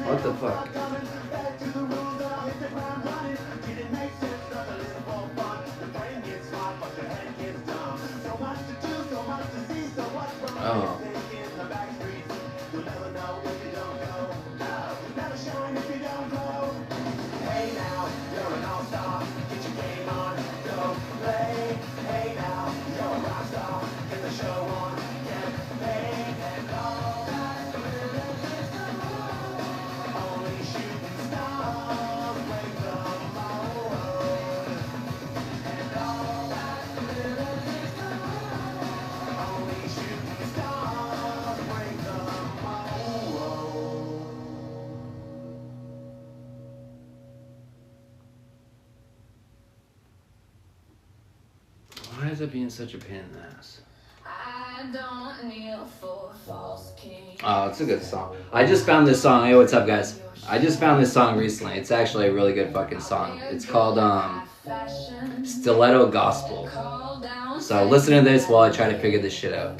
What the fuck? Oh. Why is it being such a pain in the ass? Oh, it's a good song. I just found this song. Hey, what's up, guys? I just found this song recently. It's actually a really good fucking song. It's called Stiletto Gospel. So listen to this while I try to figure this shit out.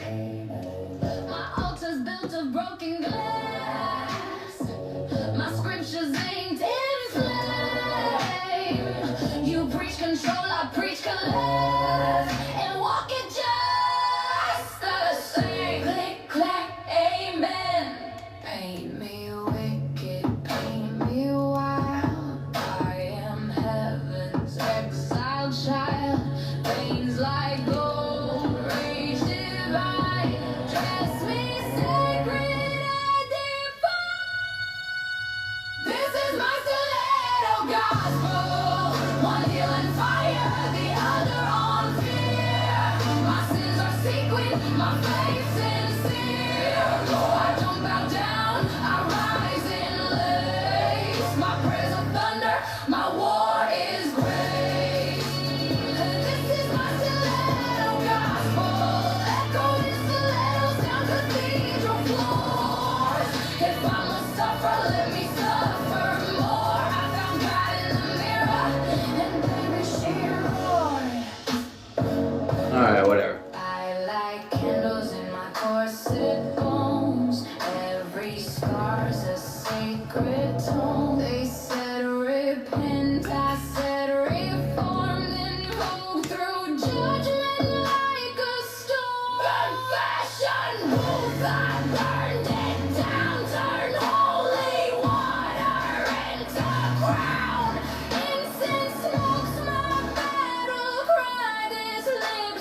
Alright, whatever. I like candles in my corset bones. Every scar's a sacred tone. They said repent, I said reformed and moved through judgment like a storm. Confession booth, I burned it down, turned holy water into crown. Incense smokes my battle cry. This lip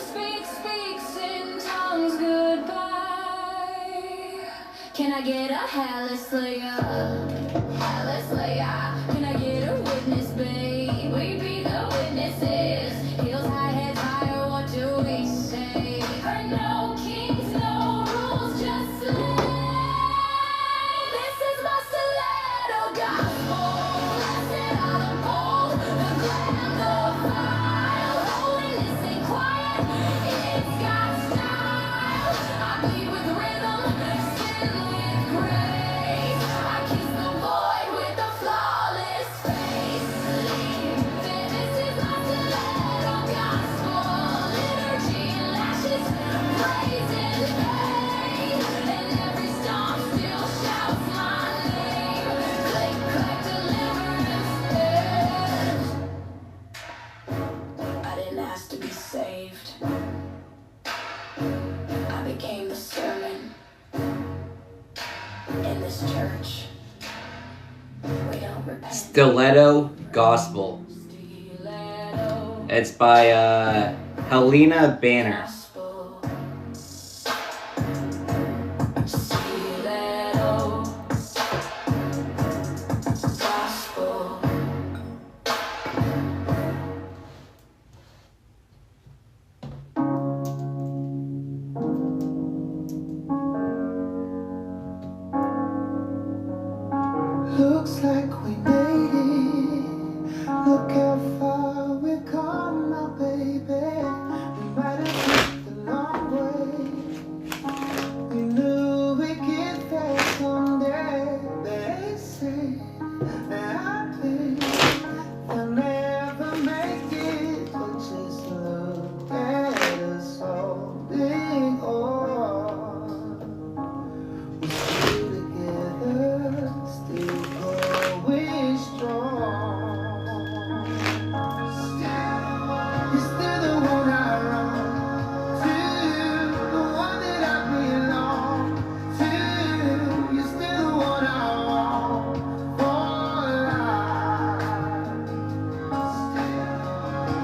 speaks in tongues goodbye. Can I get a hallelujah? Hallelujah. Can I get a witness, babe? We be the witnesses. Heels high, heads higher, what do we say? Heard no kings, no rules, just slay. This is my stiletto gospel. Blasted out the pole, the glam, the file. Holiness ain't quiet, it's got style. I bleed with rhythm, sin with grace. I kiss the void with a flawless face. Stiletto Gospel. It's by Helena Banner. Looks like we made it. Look how far we've come now, baby. We might have took the long way. We knew we'd get there someday. They say that I think they'll never make it, but just look at us holding on. We're still together, still going strong. You're still the one I run to, the one that I belong to. You're still the one I want for life.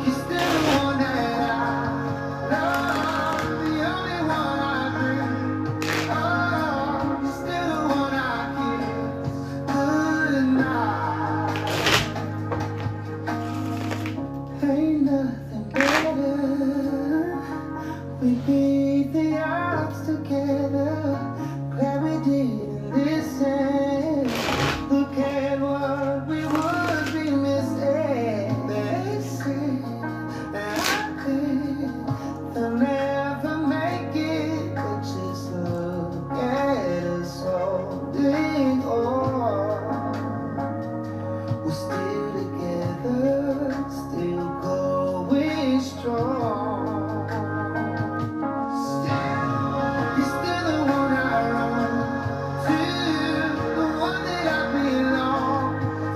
You're still the one that I love, the only one I dream. Oh, you're still the one I kiss goodnight. Ain't nothing better. We beat the odds together. Glad we didn't listen. Look at what we would be missing. They say that I think they'll never make it, but just look at us holding on. We're still together, still going strong. You're still the one I run to, the one that I belong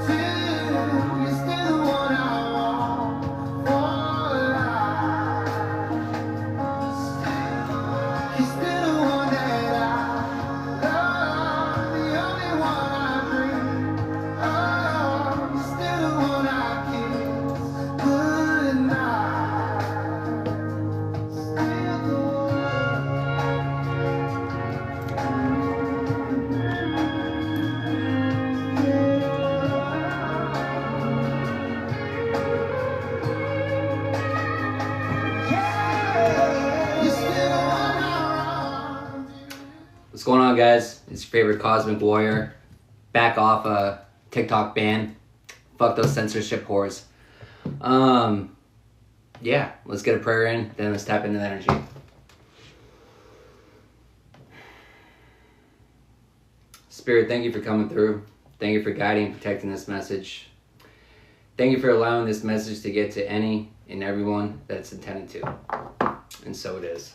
to. You're still the one I want for life. You're still the one that I love, the only one I dream. Oh, you're still the one I kiss goodnight. Still the one. Yeah, you're still the one I run to. What's going on, guys? It's your favorite Cosmic Warrior. Back off a TikTok ban. Fuck those censorship whores. Yeah, let's get a prayer in, then let's tap into the energy. Spirit, thank you for coming through. Thank you for guiding and protecting this message. Thank you for allowing this message to get to any and everyone that it's intended to. And so it is.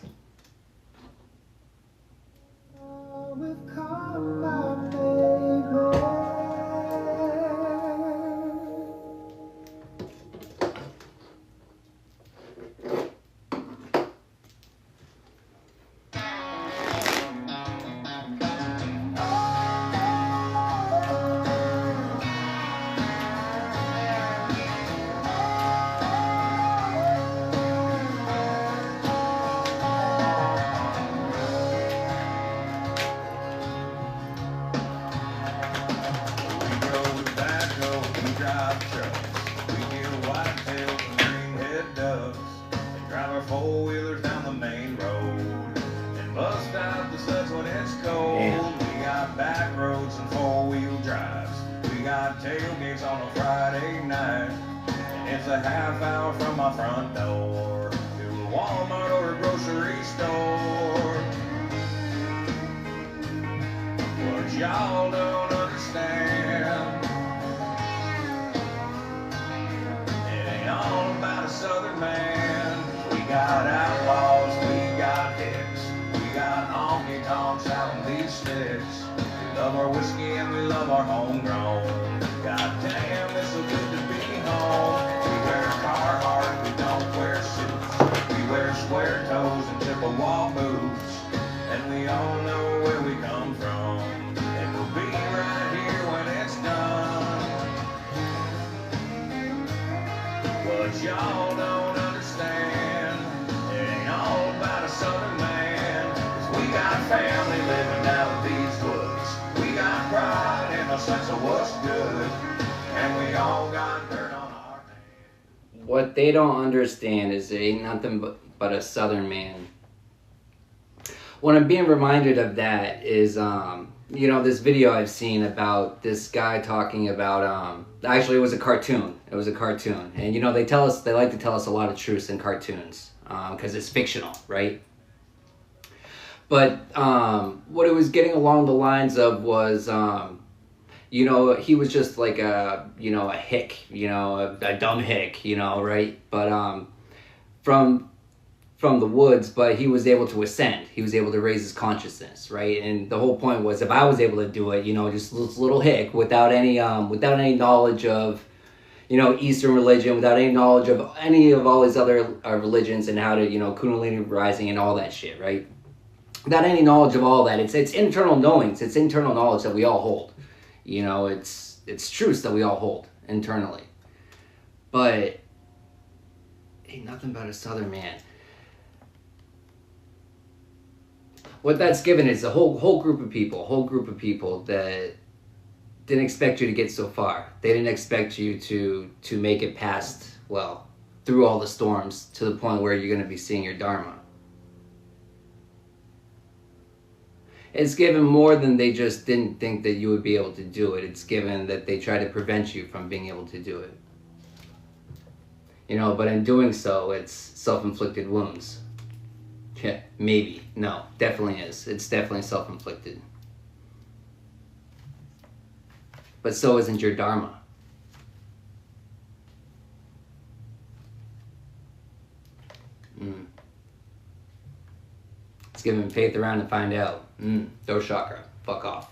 We've come, my baby. Four-wheelers down the main road and bust out the studs when it's cold. We got back roads and four-wheel drives. We got tailgates on a Friday night. And it's a half hour from my front door to a Walmart or a grocery store. What y'all don't understand, it ain't all about a southern man. We got outlaws, we got hicks, we got honky tonks out in these sticks. We love our whiskey and we love our homegrown. God damn, it's so good to be home. We wear Carhartt, we don't wear suits. We wear square toes and Chippewa boots. And we all know where we come from. And we'll be right here when it's done. But y'all don't understand. It ain't all about a southern man. 'Cause we got family living out in these woods. We got pride in a sense of what's good. And we all got dirt on our hands. What they don't understand is there ain't nothing but a southern man. What I'm being reminded of that is, you know, this video I've seen about this guy talking about, actually it was a cartoon. It was a cartoon. And, you know, they like to tell us a lot of truths in cartoons, because it's fictional, right? But what it was getting along the lines of was, you know, he was just like a hick, you know, a dumb hick, you know, right? But from the woods, but he was able to ascend. He was able to raise his consciousness, right? And the whole point was, if I was able to do it, you know, just this little hick without any knowledge of, you know, Eastern religion, without any knowledge of any of all these other religions and how to, you know, Kundalini rising and all that shit, right? Without any knowledge of all that, it's internal knowings, it's internal knowledge that we all hold. You know, it's truths that we all hold internally. But ain't nothing but a southern man. What that's given is a whole group of people that didn't expect you to get so far. They didn't expect you to make it past, well, through all the storms to the point where you're going to be seeing your Dharma. It's given more than they just didn't think that you would be able to do it. It's given that they try to prevent you from being able to do it. You know, but in doing so, it's self-inflicted wounds. Yeah, maybe. No, definitely is. It's definitely self-inflicted. But so isn't your Dharma. Let's give him faith around and find out. Throat chakra. Fuck off.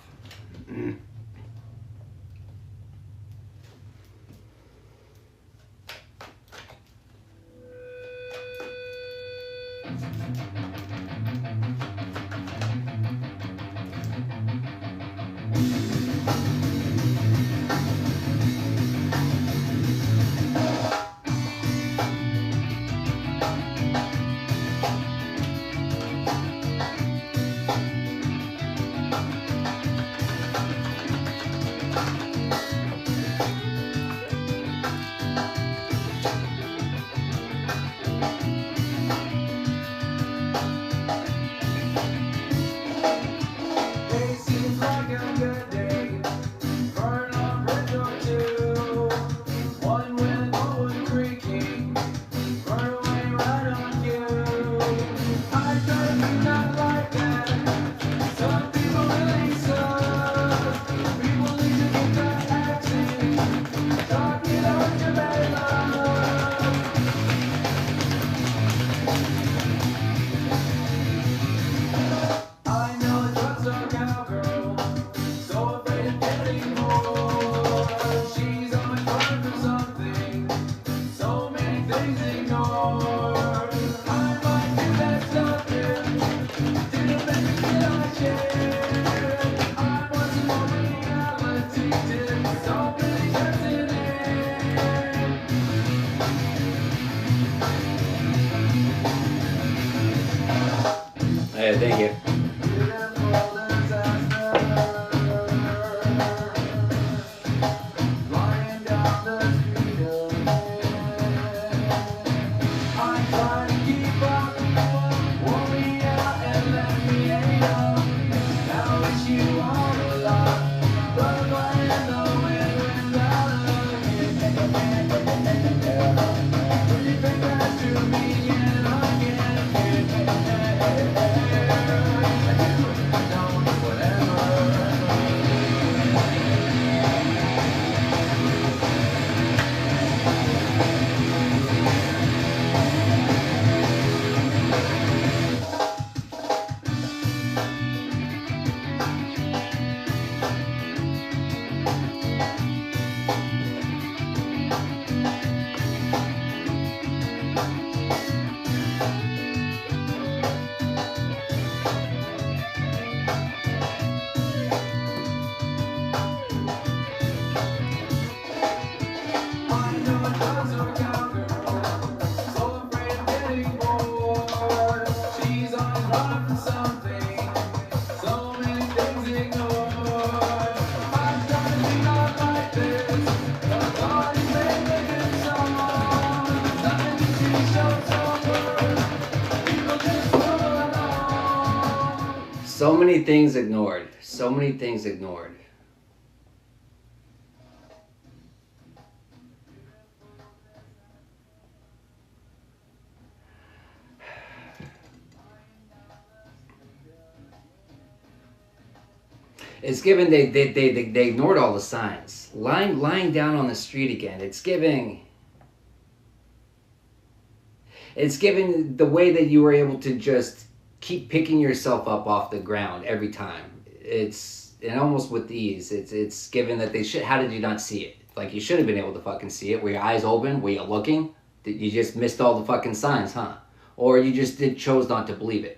Hey, thank you. So many things ignored. So many things ignored. It's given they ignored all the signs. Lying down on the street again. It's giving the way that you were able to just keep picking yourself up off the ground every time. And almost with ease. It's given that they should. How did you not see it? Like, you should have been able to fucking see it. Were your eyes open? Were you looking? You just missed all the fucking signs, huh? Or you just chose not to believe it.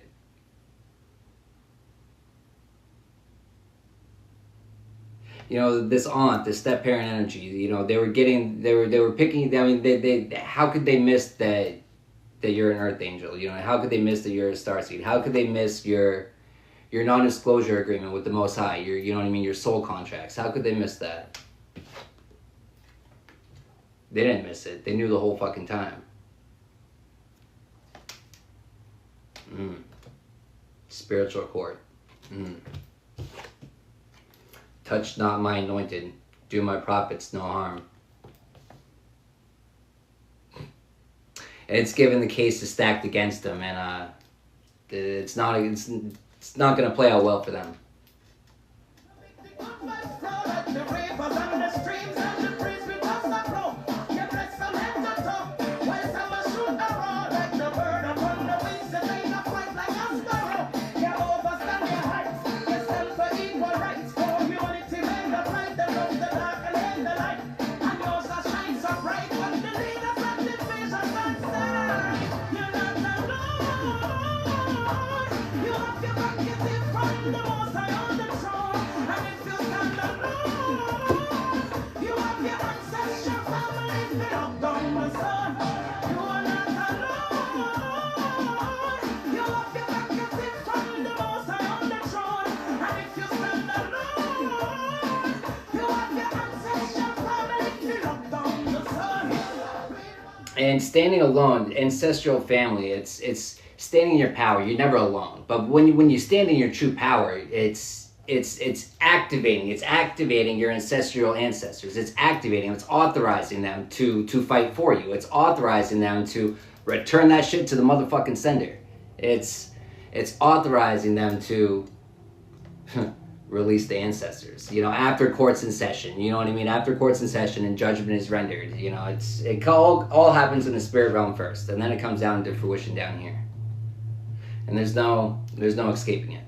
You know, this aunt, this step parent energy, you know, they were picking, I mean, they how could they miss that you're an earth angel? You know, how could they miss that you're a starseed? How could they miss your non-disclosure agreement with the Most High? You know what I mean, your soul contracts. How could they miss that? They didn't miss it. They knew the whole fucking time. Spiritual court. Touch not my anointed. Do my prophets no harm. And it's given the case is stacked against them, and it's not going to play out well for them. And standing alone, ancestral family, it's standing in your power. You're never alone. But when you stand in your true power, it's activating your ancestral ancestors. It's activating, it's authorizing them to fight for you. It's authorizing them to return that shit to the motherfucking sender. It's authorizing them to release the ancestors, you know, after court's in session, you know what I mean? After court's in session and judgment is rendered, you know, it all happens in the spirit realm first, and then it comes down to fruition down here. And there's no escaping it.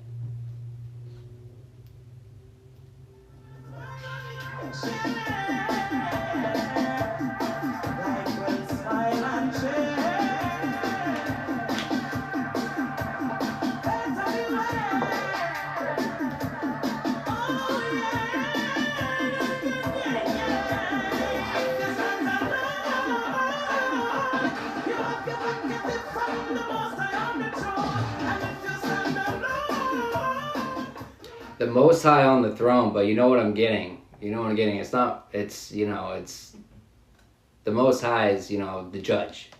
The Most High on the throne, but you know what I'm getting? You know what I'm getting? It's the Most High is, you know, the judge.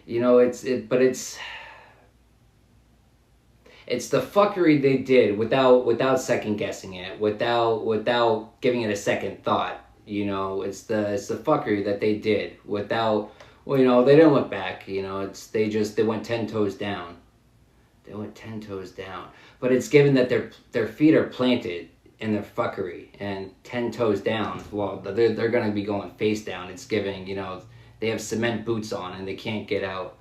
You know, it's the fuckery they did without second guessing it, without giving it a second thought. You know, it's the fuckery that they did without. Well, you know, they didn't look back, you know, they went 10 toes down. They went 10 toes down. But it's given that their feet are planted in their fuckery, and 10 toes down, well, they're going to be going face down. It's giving, you know, they have cement boots on and they can't get out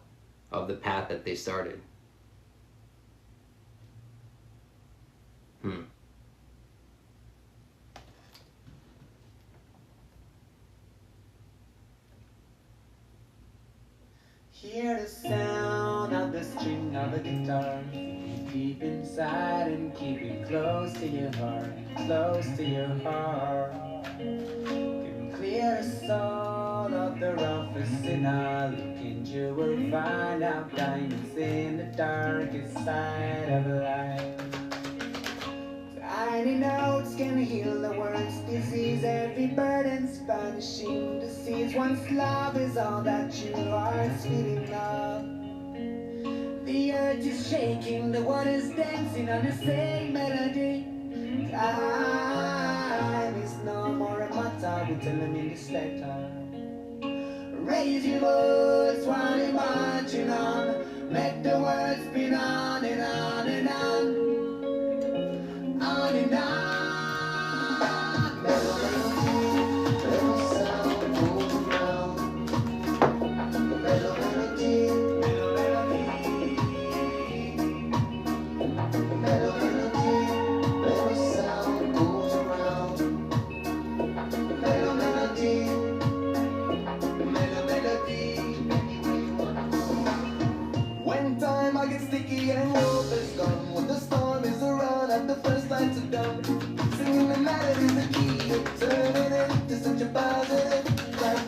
of the path that they started. Hear the sound of the string of a guitar. Deep inside and keep it close to your heart, close to your heart. Can clear the soul of the roughest sinner. Look and you will find out diamonds in the darkest side of life. Tiny notes can heal the world's disease. Every burden's vanishing. The seas once love is all that your heart's feeling of. The earth is shaking, the water's dancing on the same melody. Time is no more a matter, we tell them in this letter. Raise your voice while you're marching on. Make the words spin on and on and on. On and on. Little sound goes around. Melody, melody, little sound goes around. Melody, Melody. When time I get sticky and hope is gone, when the storm is around at the first lights are done, singing the melody's the key to turning it to such a positive time.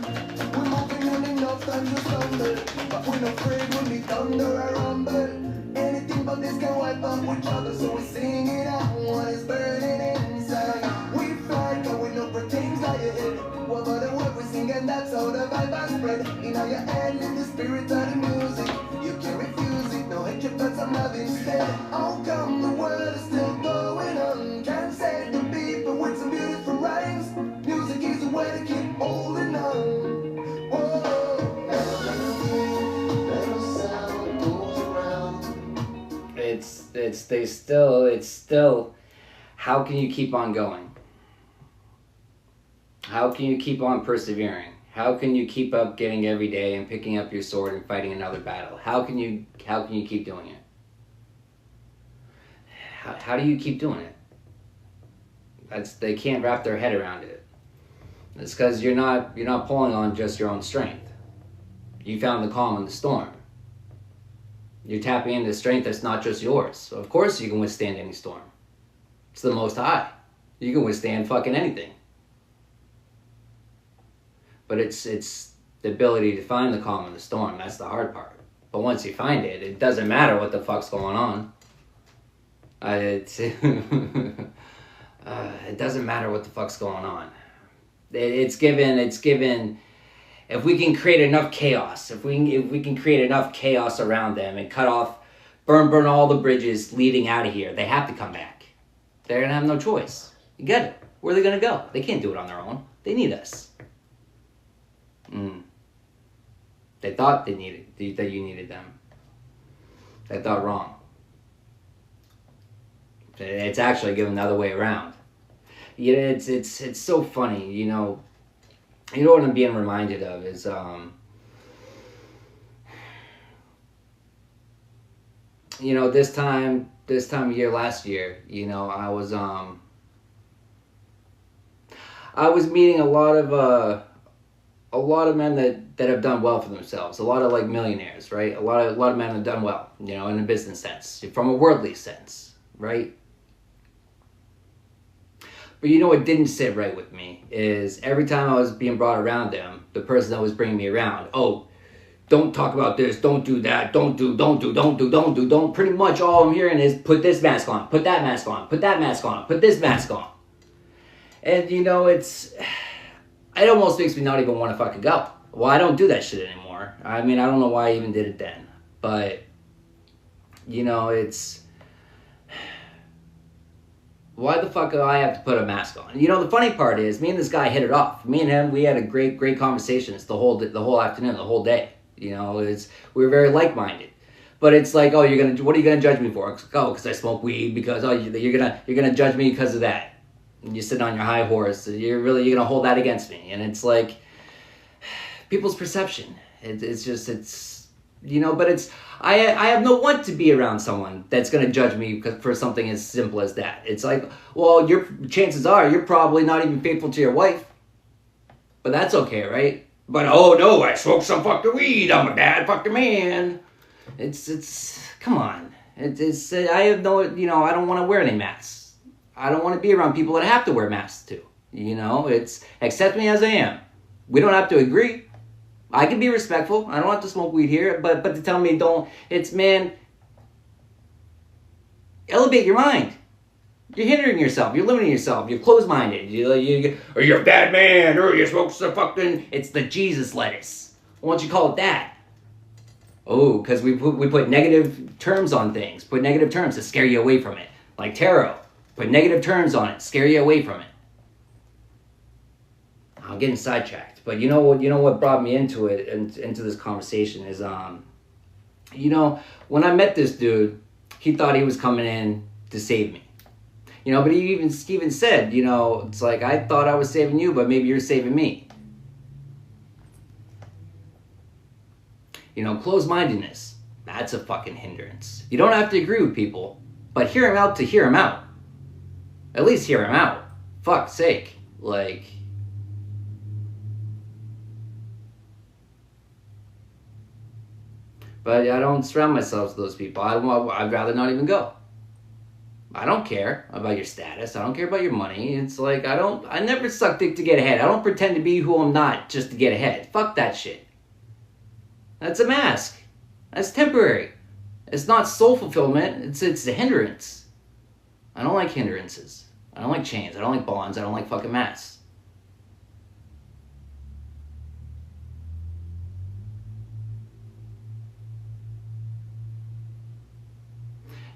We're moving when enough times to stumble, but we're not afraid when we thunder or rumble. Anything but this can wipe out each other, so we sing it out what is burning inside. We fight, but we know things like it. What about the word we sing, and that's how the vibe has spread. In your head, in the spirit of the music, you can't refuse it. No hatred, but some love instead. How come the world is still going on? Can't save the people with some beautiful rhymes. Music is the way to keep holding on. Whoa. little sound goes around. It's still, how can you keep on going? How can you keep on persevering? How can you keep up getting every day and picking up your sword and fighting another battle? How can you keep doing it? How do you keep doing it? They can't wrap their head around it. It's because you're not pulling on just your own strength. You found the calm in the storm. You're tapping into strength that's not just yours. So of course you can withstand any storm. It's the Most High. You can withstand fucking anything. But it's the ability to find the calm in the storm. That's the hard part. But once you find it, it doesn't matter what the fuck's going on. It doesn't matter what the fuck's going on. It's given. If we can create enough chaos, if we can create enough chaos around them and cut off, burn all the bridges leading out of here, they have to come back. They're gonna have no choice. You get it? Where are they gonna go? They can't do it on their own. They need us. They thought that you needed them. They thought wrong. It's actually given the other way around. Yeah, it's so funny, you know. You know what I'm being reminded of is you know, this time of year last year, you know, I was meeting a lot of men that have done well for themselves. A lot of like millionaires, right? A lot of men have done well, you know, in a business sense, from a worldly sense, right? But you know what didn't sit right with me is every time I was being brought around them, the person that was bringing me around, oh, don't talk about this, don't do that, don't. Pretty much all I'm hearing is put this mask on, put that mask on, put that mask on, put this mask on. And you know, it almost makes me not even want to fucking go. Well, I don't do that shit anymore. I mean, I don't know why I even did it then. But, you know, why the fuck do I have to put a mask on? You know, the funny part is, me and this guy hit it off. Me and him, we had a great conversations the whole afternoon, the whole day. You know, we were very like-minded. But it's like, oh, what are you gonna judge me for? Oh, because I smoke weed. Because you're gonna judge me because of that. And you sit on your high horse. You're gonna hold that against me. And it's like people's perception. It's you know. But I have no want to be around someone that's gonna judge me for something as simple as that. It's like, well, your chances are you're probably not even faithful to your wife. But that's okay, right? But oh no, I smoked some fucking weed. I'm a bad fucking man. It's come on. I have no, you know, I don't want to wear any masks. I don't want to be around people that have to wear masks too. You know, it's accept me as I am. We don't have to agree. I can be respectful. I don't have to smoke weed here, but to tell me don't, it's, man, elevate your mind. You're hindering yourself. You're limiting yourself. You're closed-minded. Or you're a bad man. Or you're supposed to fucking... It's the Jesus lettuce. Why don't you call it that? Oh, because we put negative terms on things. Put negative terms to scare you away from it. Like tarot. Put negative terms on it. Scare you away from it. I'm getting sidetracked. But you know what brought me into it, and into this conversation is, when I met this dude, he thought he was coming in to save me. But he even said, it's like, I thought I was saving you, but maybe you're saving me. Closed-mindedness, that's a fucking hindrance. You don't have to agree with people, but hear him out to hear him out. At least hear him out. Fuck's sake. Like... But I don't surround myself with those people. I'd rather not even go. I don't care about your status. I don't care about your money. It's like, I never suck dick to get ahead. I don't pretend to be who I'm not just to get ahead. Fuck that shit. That's a mask. That's temporary. It's not soul fulfillment. It's a hindrance. I don't like hindrances. I don't like chains. I don't like bonds. I don't like fucking masks.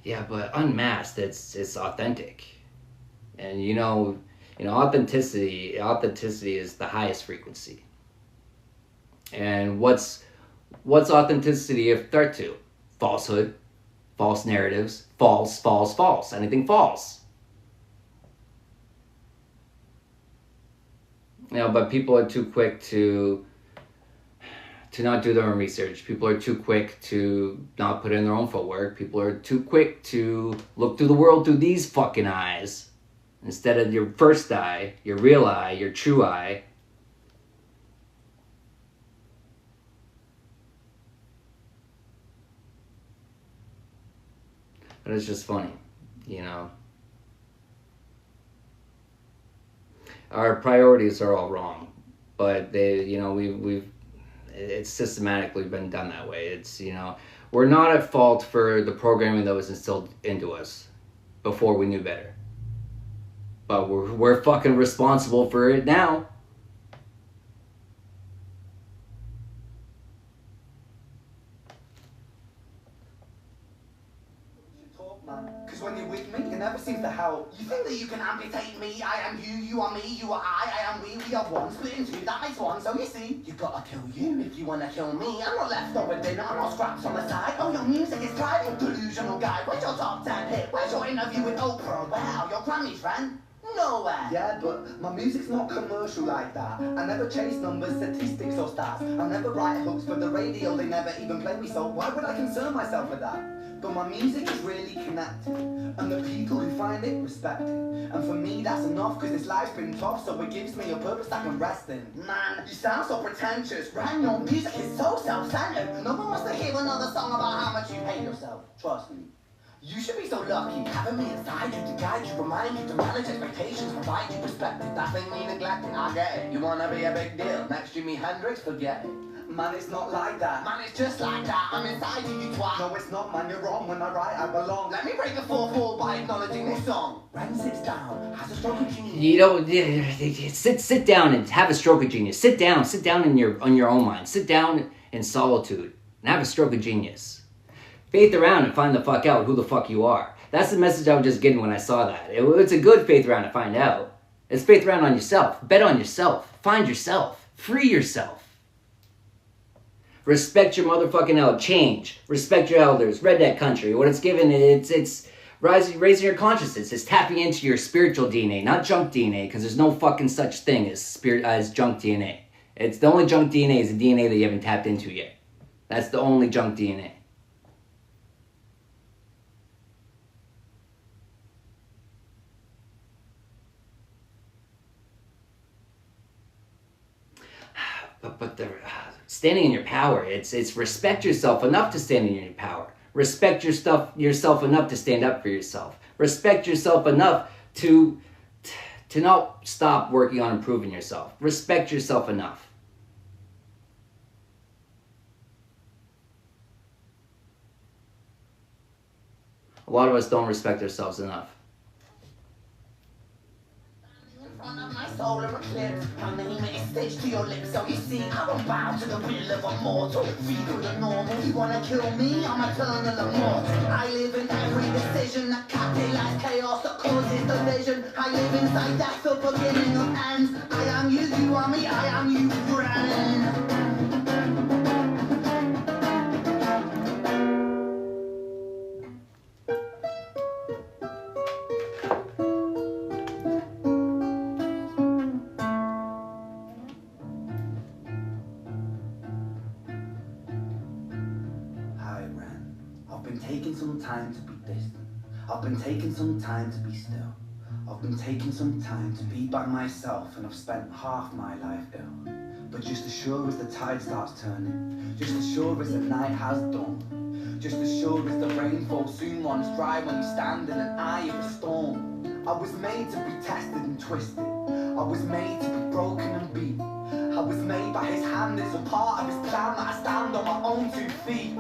Yeah, but unmasked, it's authentic. And authenticity is the highest frequency. And what's authenticity a threat to? Falsehood, false narratives, false, anything false. But people are too quick to not do their own research. People are too quick to not put in their own footwork. People are too quick to look through the world through these fucking eyes instead of your first eye, your real eye, your true eye. But it's just funny, Our priorities are all wrong, but it's systematically been done that way. It's, we're not at fault for the programming that was instilled into us before we knew better. But we're fucking responsible for it now. Because when you're with me, it never seems to help. You think that you can amputate me? I am you, you are me, you are I am we are one. Split in two, that makes one. So you see, you gotta kill you if you wanna kill me. I'm not left over dinner, I'm not scraps on the side. Oh, your music is driving, delusional guy. Where's your top 10 hit? Where's your interview with Oprah? Wow, your Grammy friend? Nowhere. Yeah, but my music's not commercial like that. I never chase numbers, statistics or stats. I never write hooks for the radio, they never even play me, so why would I concern myself with that? But my music is really connected, and the people who find it respect it. And for me that's enough, cause this life's been tough, so it gives me a purpose I can rest in. Man, you sound so pretentious. Ran, your music is so self-centered. No one wants to hear another song about how much you hate yourself. Trust me. You should be so lucky, having me inside you to guide you, remind you to manage expectations, provide you perspective. That thing me neglecting, I get it. You wanna be a big deal, next Jimi Hendrix, forget it. Man, it's not like that. Man, it's just like that, I'm inside you, you twat. No, it's not, man, you're wrong. When I write, I belong. Let me break the fourth wall by acknowledging this song. Ren sits down, has a stroke of genius. Sit down and have a stroke of genius. Sit down on your own mind. Sit down in solitude and have a stroke of genius. Faith around and find the fuck out who the fuck you are. That's the message I was just getting when I saw that. It's a good faith around to find out. It's faith around on yourself. Bet on yourself. Find yourself. Free yourself. Respect your motherfucking elder. Change. Respect your elders. Redneck country. What it's given, it's raising your consciousness. It's tapping into your spiritual DNA, not junk DNA, because there's no fucking such thing as junk DNA. It's the only junk DNA is the DNA that you haven't tapped into yet. That's the only junk DNA. But the standing in your power, it's respect yourself enough to stand in your power. Respect yourself enough to stand up for yourself. Respect yourself enough to not stop working on improving yourself. Respect yourself enough. A lot of us don't respect ourselves enough. solar eclipse. My name is stitched to your lips, so you see I won't bow to the will of a mortal. Feeble and normal, you wanna kill me? I'm eternal immortal. I live in every decision that capitalizes chaos that causes division. I live inside death, the beginning of ends. I am you, you are me, I am you, friend. I've been taking some time to be distant. I've been taking some time to be still. I've been taking some time to be by myself, and I've spent half my life ill. But just as sure as the tide starts turning, just as sure as the night has dawned, just as sure as the rainfall soon runs dry when you stand in an eye of a storm. I was made to be tested and twisted. I was made to be broken and beat. I was made by his hand, it's a part of his plan that I stand on my own 2 feet.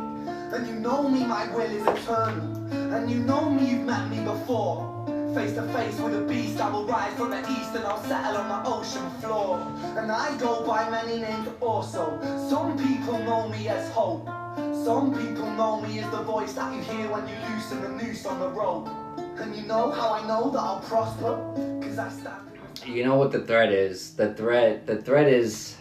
And you know me, my will is eternal. And you know me, you've met me before. Face to face with a beast, I will rise from the east and I'll settle on the ocean floor. And I go by many names also. Some people know me as hope. Some people know me as the voice that you hear when you loosen the noose on the rope. And you know how I know that I'll prosper? Cause I stand. You know what the threat is? The threat is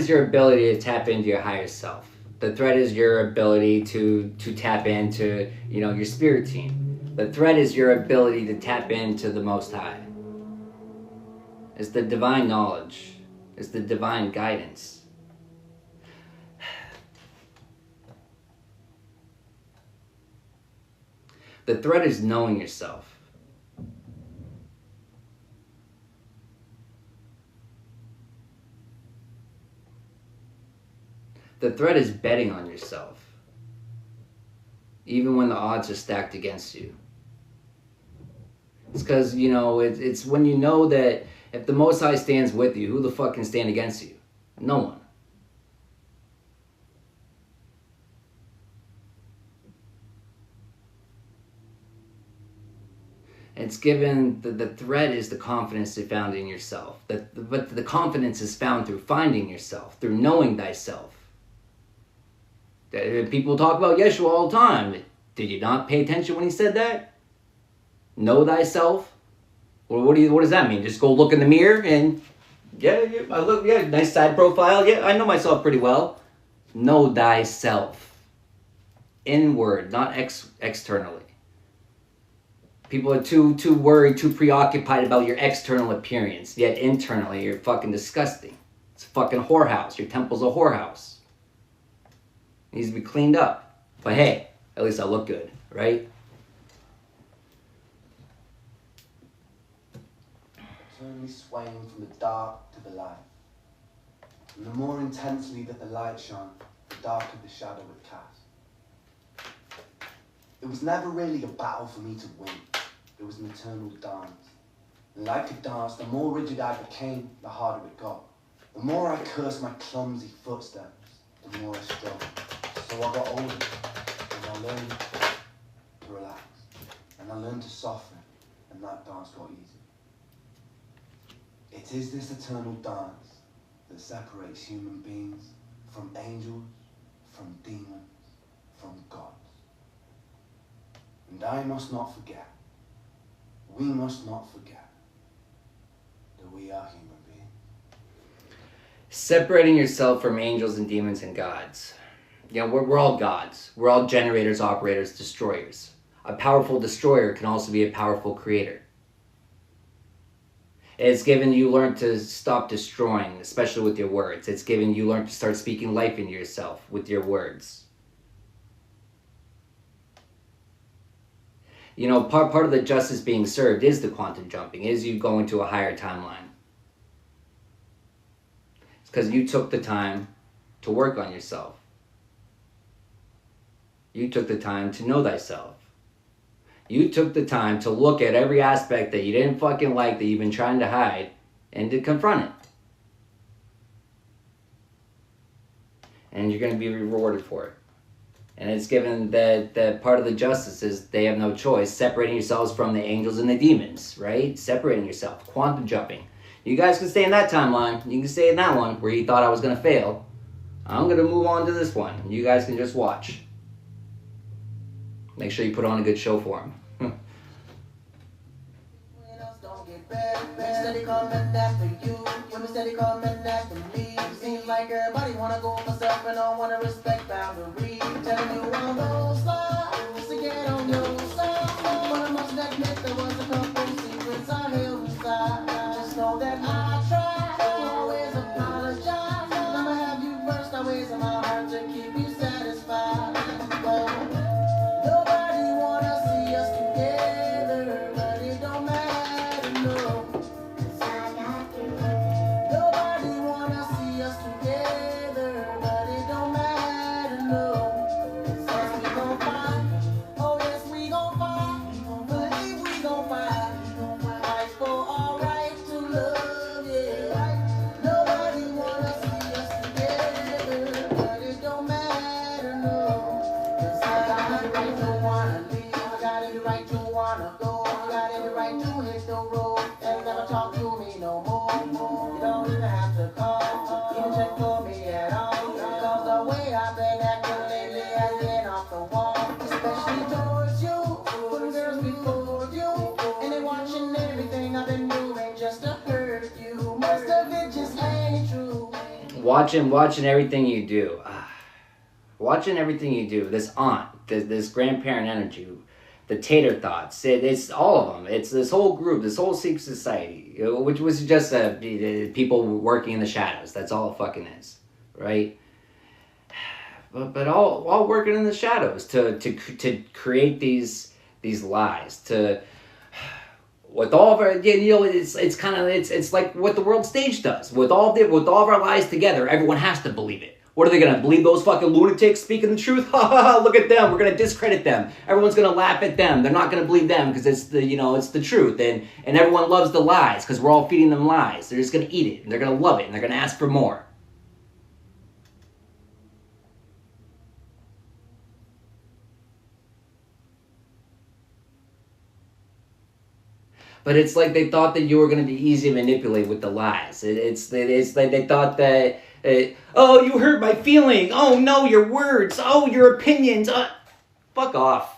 your ability to tap into your higher self. The threat is your ability to tap into, your spirit team. The threat is your ability to tap into the Most High. It's the divine knowledge. It's the divine guidance. The threat is knowing yourself. The threat is betting on yourself, even when the odds are stacked against you. It's because, it's when you know that if the Most High stands with you, who the fuck can stand against you? No one. It's given, the threat is the confidence you found in yourself. But the confidence is found through finding yourself, through knowing thyself. People talk about Yeshua all the time. Did you not pay attention when he said that? Know thyself? Well, what does that mean? Just go look in the mirror and, nice side profile. Yeah, I know myself pretty well. Know thyself. Inward, not externally. People are too worried, too preoccupied about your external appearance. Yet internally, you're fucking disgusting. It's a fucking whorehouse. Your temple's a whorehouse. It needs to be cleaned up. But hey, at least I look good, right? Eternally swaying from the dark to the light. And the more intensely that the light shone, the darker the shadow it cast. It was never really a battle for me to win. It was an eternal dance. And like a dance, the more rigid I became, the harder it got. The more I cursed my clumsy footsteps, the more I struggled. So I got older, and I learned to relax, and I learned to soften, and that dance got easy. It is this eternal dance that separates human beings from angels, from demons, from gods. And I must not forget, we must not forget, that we are human beings. Separating yourself from angels and demons and gods. We're all gods. We're all generators, operators, destroyers. A powerful destroyer can also be a powerful creator. It's given you learn to stop destroying, especially with your words. It's given you learn to start speaking life into yourself with your words. Part of the justice being served is the quantum jumping, is you going to a higher timeline. It's because you took the time to work on yourself. You took the time to know thyself. You took the time to look at every aspect that you didn't fucking like, that you've been trying to hide, and to confront it. And you're going to be rewarded for it. And it's given that part of the justice is they have no choice, separating yourselves from the angels and the demons, right? Separating yourself, quantum jumping. You guys can stay in that timeline. You can stay in that one where you thought I was going to fail. I'm going to move on to this one. You guys can just watch. Make sure you put on a good show for them. Steady coming after you, women steady coming after me. Seems like everybody wanna go for self and don't wanna respect boundaries. Telling you all those lies to get on your side. But I must admit there was a couple secrets I held inside. Just know that I try to always apologize. Never have you first, always in my heart to keep you satisfied. Well, nobody wanna see us together, but it don't matter, no. Nobody wanna see us together, but it don't matter, no. 'Cause we gon' fight, oh yes we gon' fight, believe we gon' fight, fight for our right to love, yeah. Nobody wanna see us together, but it don't matter, no. 'Cause I got every right to wanna leave, I got every right to wanna go, I got every right to hit the road and never talk to me no more. You don't even have to call, even check for me at all. Cause the way I've been acting lately has been off the wall. Especially towards you, putting girls before you. And they watching everything I've been doing just to hurt you. Most of it just ain't true. Watching everything you do. Watching everything you do. This aunt, this grandparent energy, the tater thoughts. It's all of them. It's this whole group, this whole secret society, which was just people working in the shadows. That's all it fucking is, right? But all working in the shadows to create these lies. With all of our, it's kind of it's like what the world stage does. With all of our lies together, everyone has to believe it. What are they going to believe? Those fucking lunatics speaking the truth? Ha ha ha, look at them. We're going to discredit them. Everyone's going to laugh at them. They're not going to believe them because it's the truth. And everyone loves the lies because we're all feeding them lies. They're just going to eat it. And they're going to love it. And they're going to ask for more. But it's like they thought that you were going to be easy to manipulate with the lies. It's like they thought that... oh, you hurt my feeling. Oh, no, your words. Oh, your opinions. Fuck off.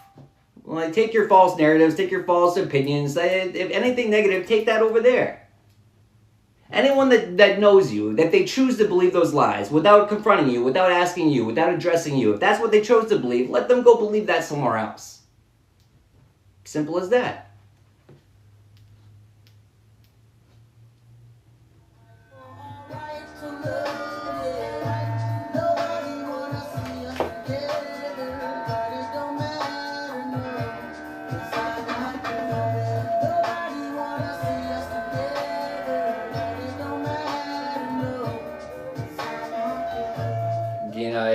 Like, take your false narratives, take your false opinions. If anything negative, take that over there. Anyone that knows you, that they choose to believe those lies without confronting you, without asking you, without addressing you, if that's what they chose to believe, let them go believe that somewhere else. Simple as that.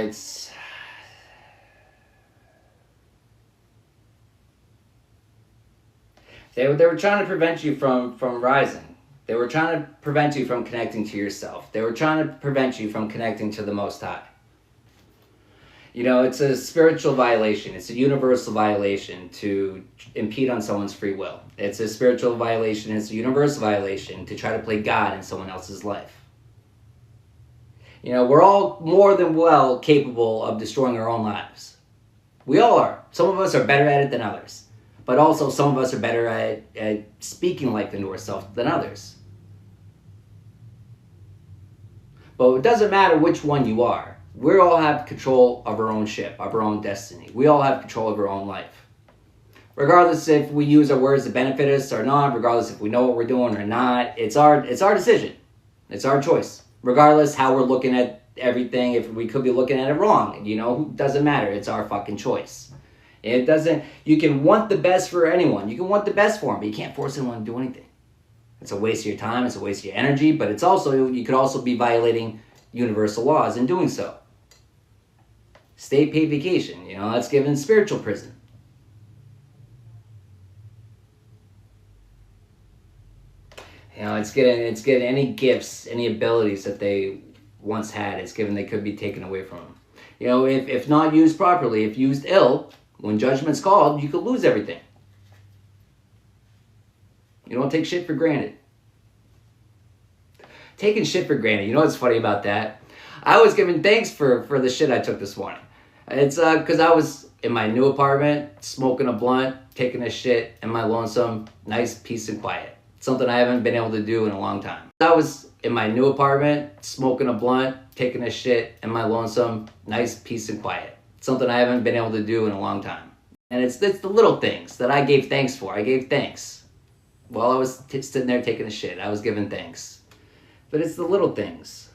It's... They were trying to prevent you from rising. They were trying to prevent you from connecting to yourself. They were trying to prevent you from connecting to the Most High. It's a spiritual violation. It's a universal violation to impede on someone's free will. It's a spiritual violation. It's a universal violation to try to play God in someone else's life. We're all more than well capable of destroying our own lives. We all are. Some of us are better at it than others. But also some of us are better at speaking life into ourselves than others. But it doesn't matter which one you are. We all have control of our own ship, of our own destiny. We all have control of our own life. Regardless if we use our words to benefit us or not, regardless if we know what we're doing or not, it's our decision. It's our choice. Regardless how we're looking at everything, if we could be looking at it wrong, it doesn't matter. It's our fucking choice. You can want the best for anyone. You can want the best for them, but you can't force anyone to do anything. It's a waste of your time, it's a waste of your energy, but you could also be violating universal laws in doing so. State paid vacation, that's given spiritual prison. It's getting any gifts, any abilities that they once had. It's given they could be taken away from them. You know, if not used properly, if used ill, when judgment's called, you could lose everything. You don't take shit for granted. Taking shit for granted. You know what's funny about that? I was giving thanks for the shit I took this morning. It's because I was in my new apartment, smoking a blunt, taking a shit in my lonesome, nice peace and quiet. Something I haven't been able to do in a long time. I was in my new apartment, smoking a blunt, taking a shit in my lonesome, nice peace and quiet. Something I haven't been able to do in a long time. And it's the little things that I gave thanks for. I gave thanks. While I was sitting there taking a shit, I was giving thanks. But it's the little things.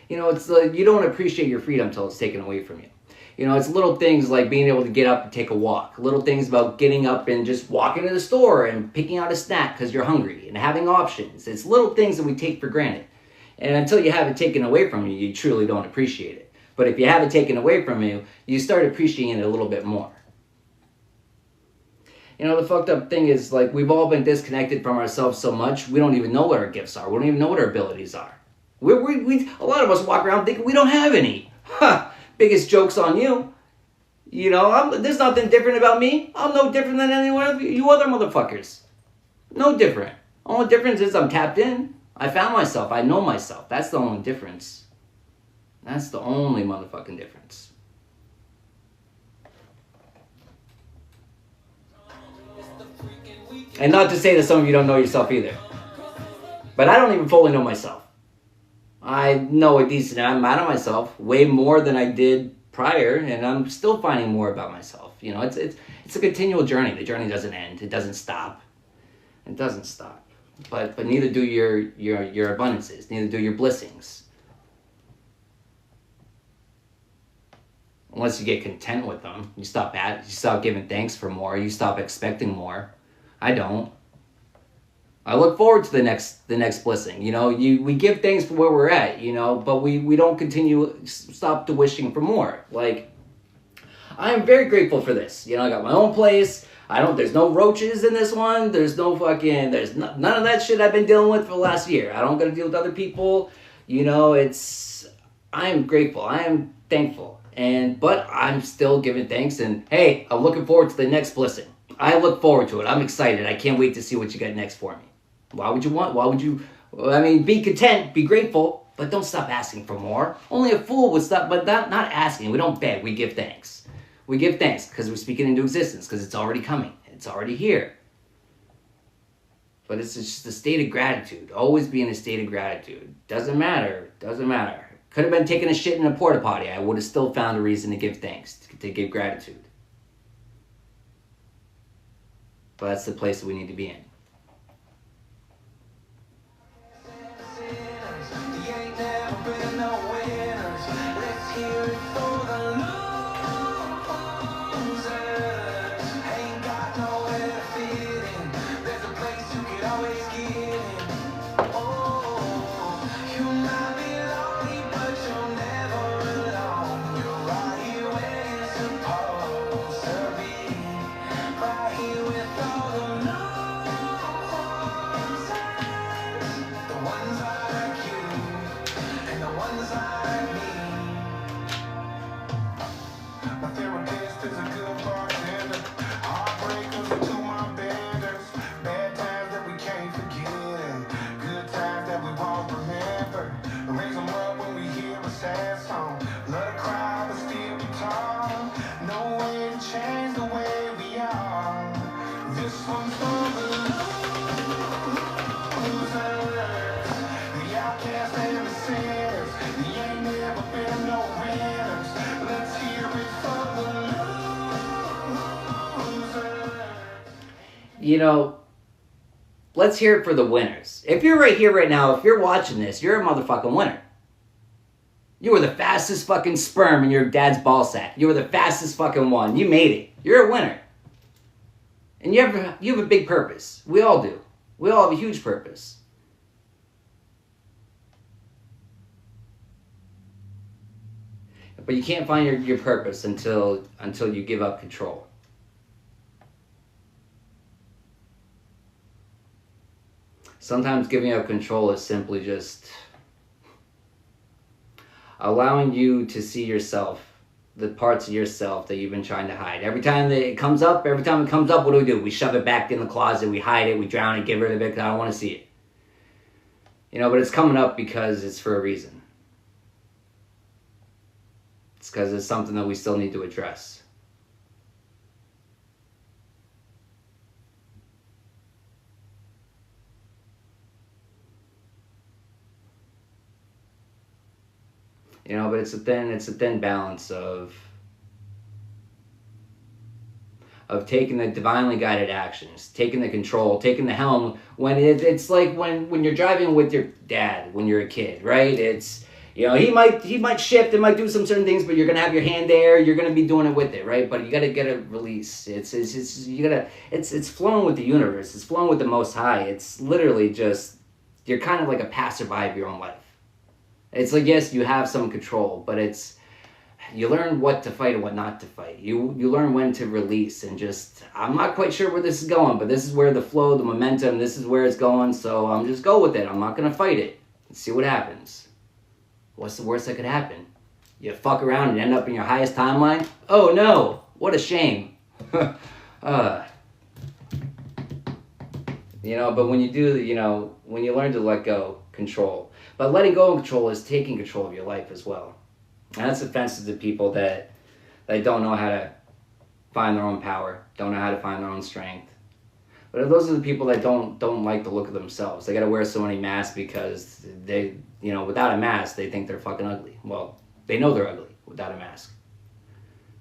You know, it's you don't appreciate your freedom until it's taken away from you. You know, it's little things like being able to get up and take a walk. Little things about getting up and just walking to the store and picking out a snack because you're hungry and having options. It's little things that we take for granted. And until you have it taken away from you, you truly don't appreciate it. But if you have it taken away from you, you start appreciating it a little bit more. You know, the fucked up thing is, like, we've all been disconnected from ourselves so much, we don't even know what our gifts are. We don't even know what our abilities are. We a lot of us walk around thinking we don't have any. Ha! Biggest joke's on you. You know, there's nothing different about me. I'm no different than any one of you other motherfuckers. No different. Only difference is I'm tapped in. I found myself. I know myself. That's the only difference. That's the only motherfucking difference. And not to say that some of you don't know yourself either. But I don't even fully know myself. I know a decent amount of myself, way more than I did prior, and I'm still finding more about myself. You know, it's a continual journey. The journey doesn't end. It doesn't stop. It doesn't stop. But neither do your abundances. Neither do your blessings. Unless you get content with them, you stop giving thanks for more. You stop expecting more. I don't. I look forward to the next blessing. You know, we give thanks for where we're at, you know, but we don't stop to wishing for more. Like, I am very grateful for this. You know, I got my own place. There's no roaches in this one. There's no there's none of that shit I've been dealing with for the last year. I don't got to deal with other people. You know, I am grateful. I am thankful. But I'm still giving thanks, and hey, I'm looking forward to the next blessing. I look forward to it. I'm excited. I can't wait to see what you got next for me. Why would you, be content, be grateful, but don't stop asking for more. Only a fool would stop, but not asking. We don't beg, we give thanks. We give thanks because we're speaking into existence, because it's already coming. It's already here. But it's just a state of gratitude. Always be in a state of gratitude. Doesn't matter. Could have been taking a shit in a porta potty. I would have still found a reason to give thanks, to give gratitude. But that's the place that we need to be in. You know, let's hear it for the winners. If you're right here right now, if you're watching this, you're a motherfucking winner. You were the fastest fucking sperm in your dad's ball sack. You were the fastest fucking one. You made it. You're a winner. And you have a big purpose. We all do. We all have a huge purpose. But you can't find your purpose until you give up control. Sometimes giving up control is simply just, allowing you to see yourself, the parts of yourself that you've been trying to hide. Every time it comes up, what do? We shove it back in the closet, we hide it, we drown it, get rid of it because I don't want to see it. You know, but it's coming up because it's for a reason. It's because it's something that we still need to address. You know, but it's a thin balance of taking the divinely guided actions, taking the control, taking the helm when it's like when you're driving with your dad when you're a kid, right? It's, you know, he might shift, it might do some certain things, but you're gonna have your hand there, you're gonna be doing it with it, right? But you gotta get a release. It's flowing with the universe, it's flowing with the Most High. It's literally just, you're kind of like a passerby of your own life. It's like, yes, you have some control, but it's, you learn what to fight and what not to fight. You learn when to release and just, I'm not quite sure where this is going, but this is where the flow, the momentum, this is where it's going, so I'm just go with it. I'm not going to fight it. Let's see what happens. What's the worst that could happen? You fuck around and end up in your highest timeline? Oh no, what a shame. You know, but when you do, you know, when you learn to let go, control. But letting go of control is taking control of your life as well. And that's offensive to people that don't know how to find their own power, don't know how to find their own strength. But those are the people that don't like the look of themselves. They got to wear so many masks because they, you know, without a mask, they think they're fucking ugly. Well, they know they're ugly without a mask.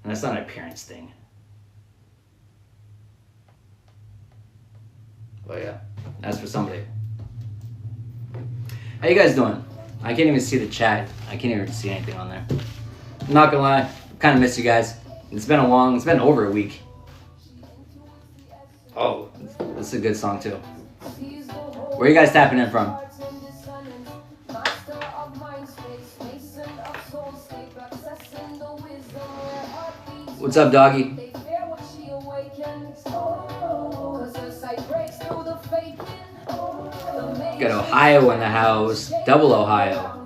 And that's not an appearance thing. But yeah, that's for somebody. How you guys doing? I can't even see the chat. I can't even see anything on there. I'm not gonna lie, kind of miss you guys. It's been over a week. Oh, this is a good song too. Where are you guys tapping in from? What's up, doggy? Got Ohio in the house, double Ohio,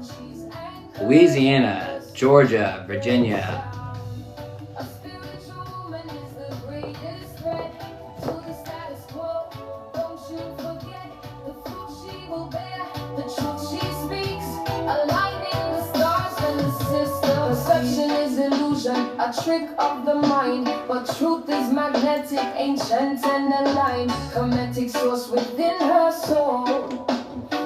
Louisiana, Georgia, Virginia. A trick of the mind, but truth is magnetic, ancient and aligned. Hermetic source within her soul.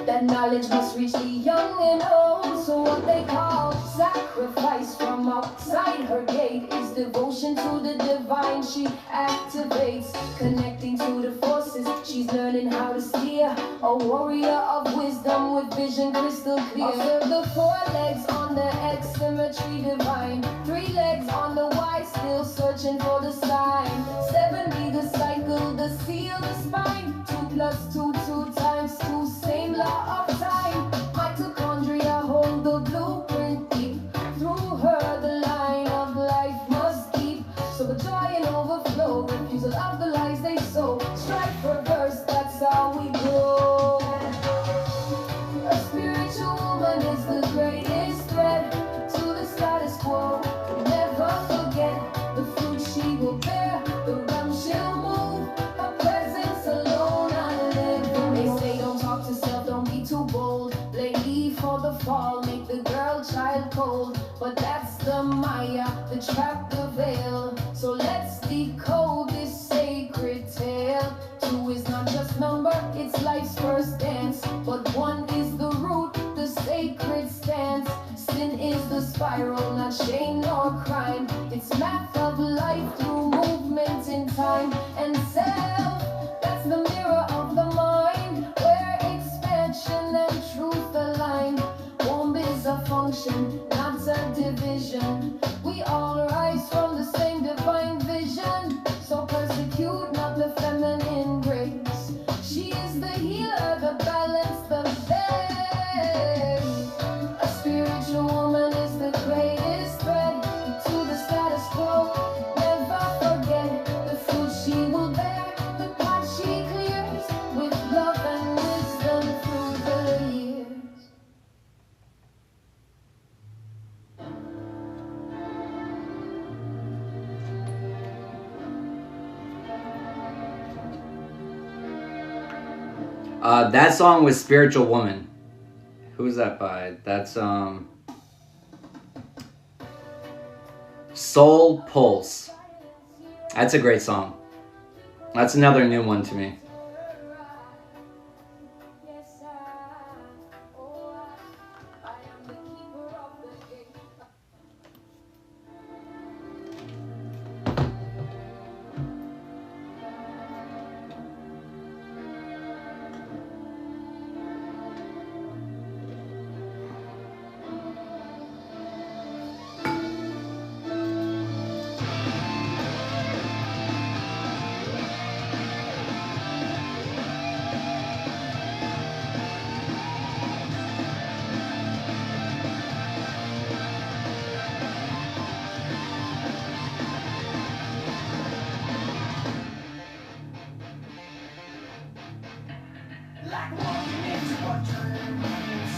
That knowledge must reach the young and old. So what they call sacrifice from outside her gate is devotion to the divine she activates. Connecting to the forces, she's learning how to steer. A warrior of wisdom with vision crystal clear. Observe the 4 legs on the X symmetry divine. 3 legs on the Y, still searching for the sign. 7 be the cycle, the seal, the spine. 2 + 2, 2 times 2, same law of time. Mitochondria hold the blueprint deep. Through her the line of life must keep. So the joy and overflow, refusal of the lies they sow. Strife reverse, that's how we grow. A spiritual woman is the greatest threat to the status quo. Never forget the fruit she will bear, the realm she'll move. Her presence alone I live. They say don't talk to self, don't be too bold. Lady for the fall, make the girl child cold. But that's the Maya, the trap, the veil. So let's decode this sacred tale. 2 is not just number, it's life's first dance. But 1 is the root, the sacred stance. Sin is the spiral, not shame nor crime. It's math of life through movement in time and self. That's the mirror of the mind, where expansion and truth align. Womb is a function, not a division. We all rise from the same divine vision. So persecute not the feminine grace. She is the healer, the balance, the best. A spiritual woman is the greatest threat to the status quo. Never forget the fruit she will bear, the path she clears with love and wisdom through the years. That song was Spiritual Woman. Who's that by? That's Soul Pulse. That's a great song. That's another new one to me. Like walking into a dream,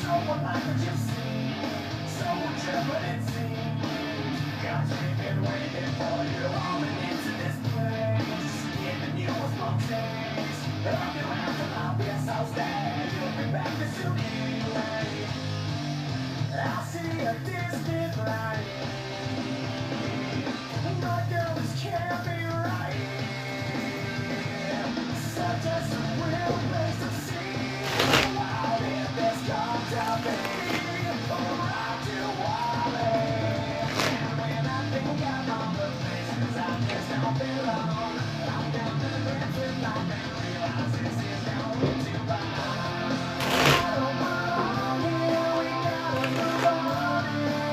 so unlike what you've seen, so whichever it seems. God's been waiting for you, rolling into this place, giving you a small taste. I'll be around till I'll be so stay. You'll be back to soon anyway. I see a distant light. My girl, this can't be right. Such a surreal place to see. Wild if this comes out me, around to Wally. And when I think I'm on the places I just don't belong, I'm down to the ground with my man, realize this is now too far. I don't belong here, we gotta move on now.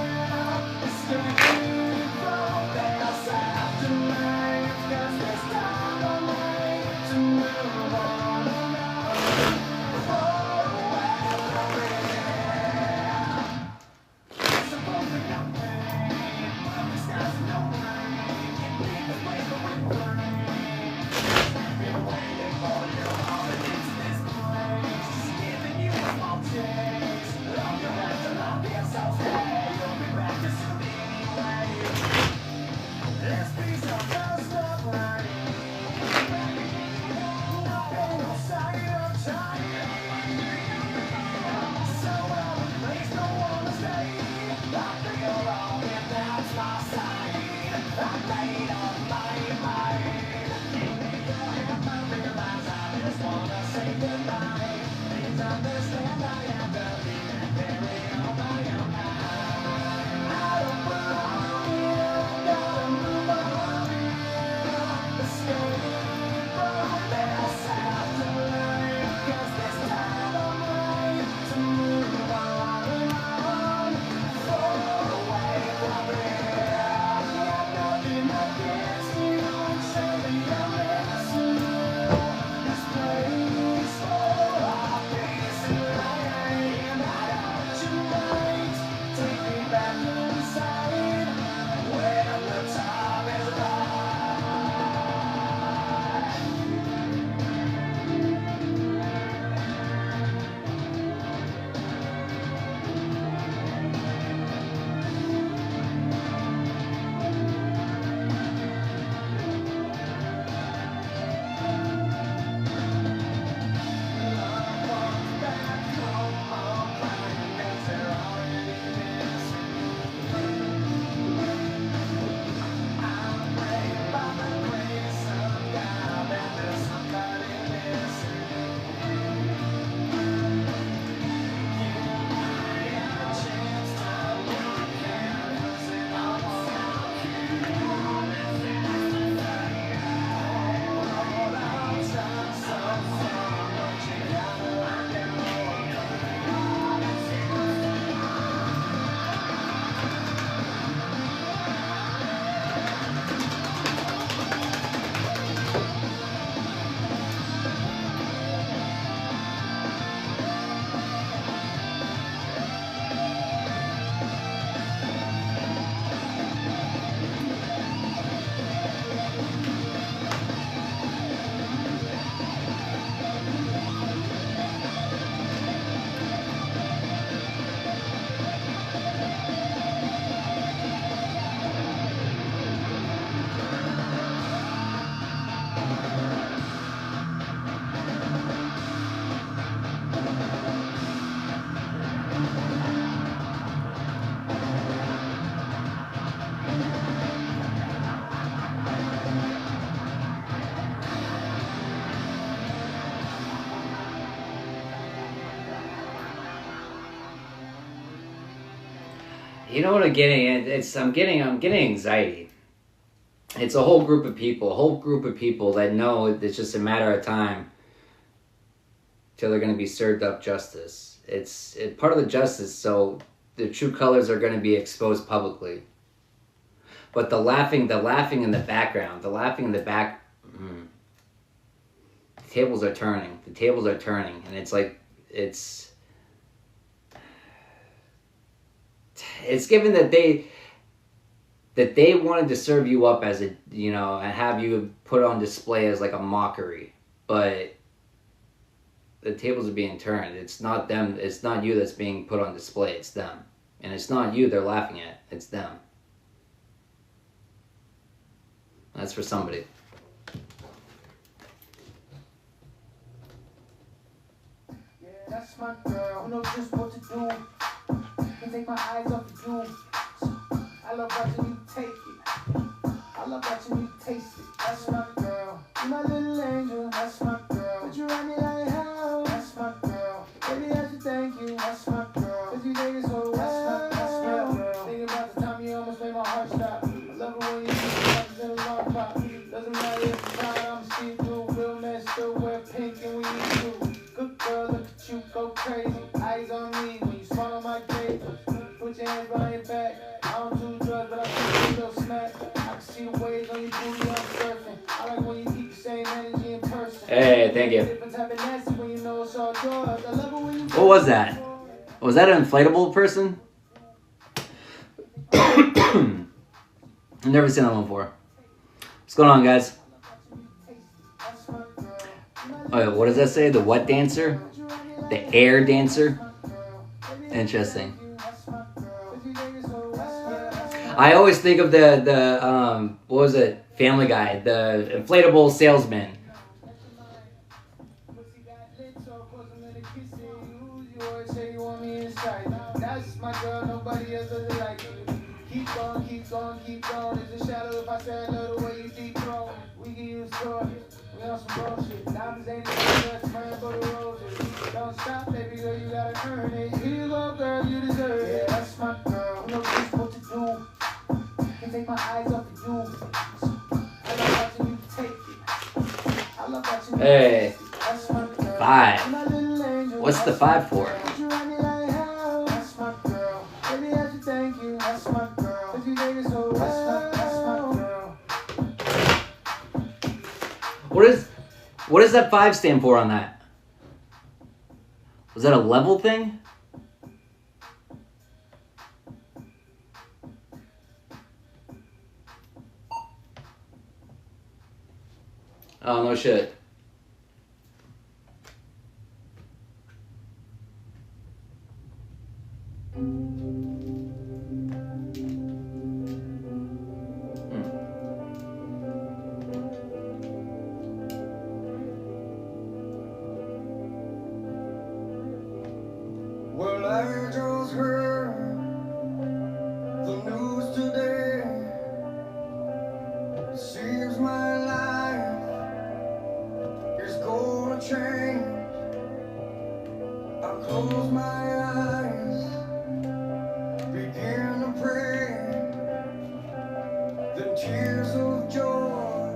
You know what I'm getting? I'm getting anxiety. It's a whole group of people that know it's just a matter of time till they're going to be served up justice. It's part of the justice, so the true colors are going to be exposed publicly. But the laughing in the background, the tables are turning. The tables are turning, and it's like it's given that they wanted to serve you up as a, you know, and have you put on display as like a mockery, but the tables are being turned. It's not them. It's not you that's being put on display. It's them, and it's not you they're laughing at. It's them. That's for somebody. Yeah, that's my girl. Who knows just what to do? Can't take my eyes off of you. I love watching you take it. I love watching you taste it. That's my girl. You my little angel. That's my girl. But you run me like hell. That's my girl. Baby, I should thank you. That's my girl. Cause you take it so well. That's my girl. Think about the time you almost made my heart stop. I love it when you do the in a long pop. Doesn't matter if the time I'm see through. Real men still wear pink and we need you. Good girl, look at you go crazy. Eyes on me when you swallow my grape. Put your hands behind your back. I don't do drugs, but I think you little smack. I can see the waves on your booty, I'm surfing. I like when you keep the same energy in person. Hey, thank you. Different type of nasty when you know it's all drugs. I love it when you. What was that? Was that an inflatable person? I've never seen that one before. What's going on, guys? Oh, what does that say? The what dancer? The air dancer? Interesting. I always think of the what was it? Family Guy, the inflatable salesman. That's my girl, nobody else does it like you. Keep going, keep going, keep going. It's a shadow if I say I love the way you deep throw. We can use toys, we on some bullshit. Diamonds ain't just praying for the roses. Don't stop, baby girl, you gotta earn it. Here you go, girl, you deserve it. Yeah, that's my girl, who knows just what to do. Can't take my eyes off of you. I love watching you take it. I love watching you Hey. taste it. That's my girl. 5. My little angel. What's the 5 for? You run me like hell. That's my girl. Baby, I should thank you. That's my girl. Cause you take it so well. That's my girl. What does that 5 stand for on that? Was that a level thing? Oh, no shit. Well, I just heard the news today. Seems my life is gonna change. I close my eyes, begin to pray. Then tears of joy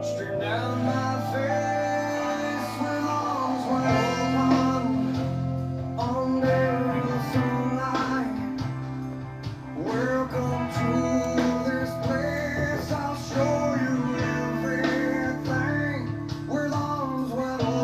stream down my face with arms wide open. Under the sunlight, welcome to this place. I'll show you everything with arms wide open.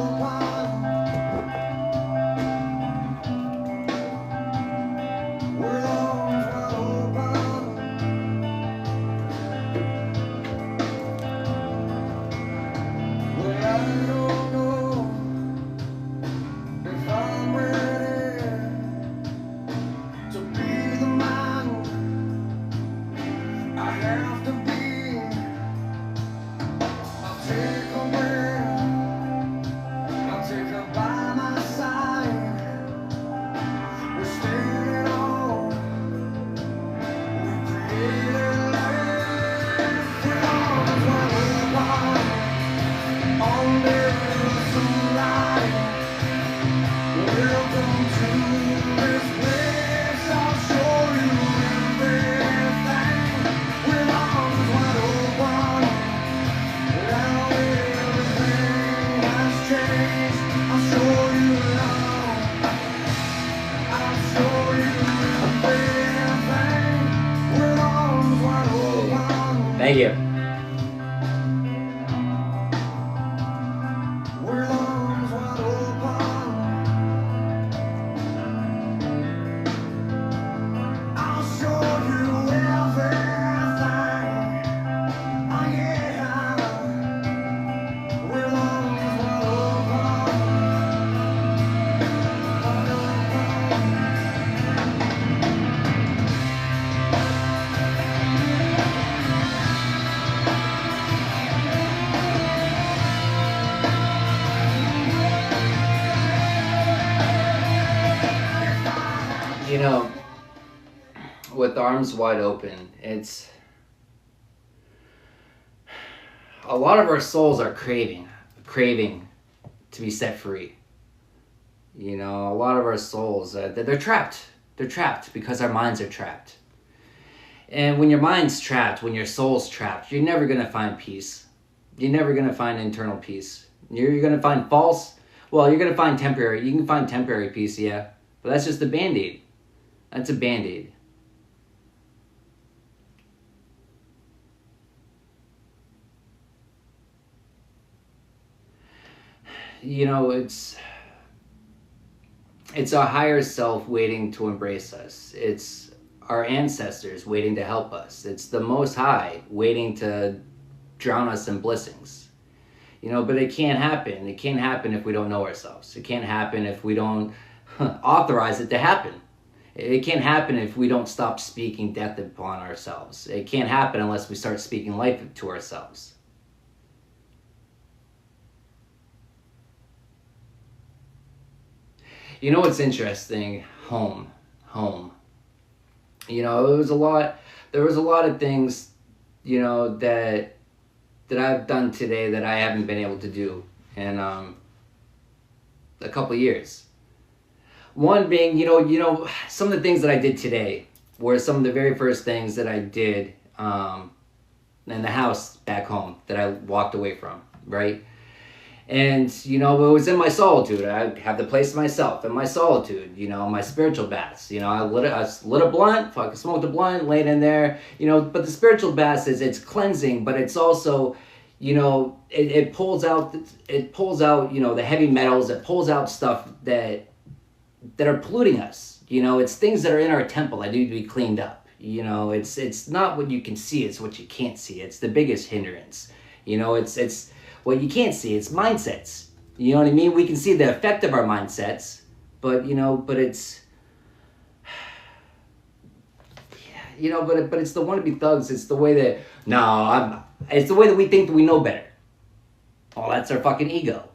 Thank you. We're arms wide open. I'll show you everything. Oh yeah. We're arms wide open. You know, with arms wide open, it's a lot of our souls are craving to be set free. You know, a lot of our souls, they're trapped. They're trapped because our minds are trapped. And when your mind's trapped, when your soul's trapped, you're never going to find peace. You're never going to find internal peace. You're going to find you're going to find temporary. You can find temporary peace, yeah. But that's just a Band-Aid. That's a Band-Aid. You know, it's our higher self waiting to embrace us. It's our ancestors waiting to help us. It's the Most High waiting to drown us in blessings. You know, but it can't happen. It can't happen if we don't know ourselves. It can't happen if we don't authorize it to happen. It can't happen if we don't stop speaking death upon ourselves. It can't happen unless we start speaking life to ourselves. You know what's interesting? Home. You know, there was a lot of things, you know, that I've done today that I haven't been able to do in a couple of years. One being, you know, some of the things that I did today were some of the very first things that I did in the house back home that I walked away from, right? And, you know, it was in my solitude. I have the place to myself, in my solitude, you know, my spiritual baths. You know, I lit a blunt, fucking smoked a blunt, laid in there, you know, but the spiritual baths it's cleansing, but it's also, you know, it pulls out, you know, the heavy metals, it pulls out stuff that are polluting us. You know, it's things that are in our temple that need to be cleaned up. You know, it's not what you can see, it's what you can't see. It's the biggest hindrance. You know, it's what you can't see, it's mindsets. You know what I mean? We can see the effect of our mindsets, but, you know, but it's, you know, but it's the wannabe thugs. It's the way that, it's the way that we think that we know better. Oh, that's our fucking ego.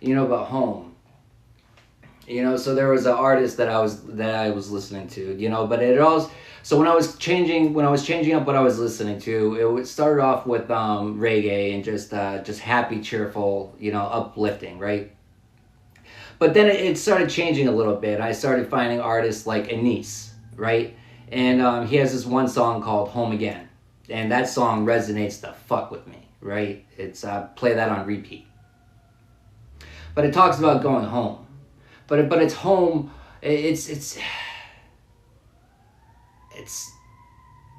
You know, about home. You know, so there was an artist that I was listening to, you know, but it also, so when I was changing up what I was listening to, it started off with reggae and just happy, cheerful, you know, uplifting, right? But then it started changing a little bit. I started finding artists like Anise, right? And he has this one song called Home Again. And that song resonates the fuck with me, right? It's, play that on repeat. But it talks about going home. But it's home, it's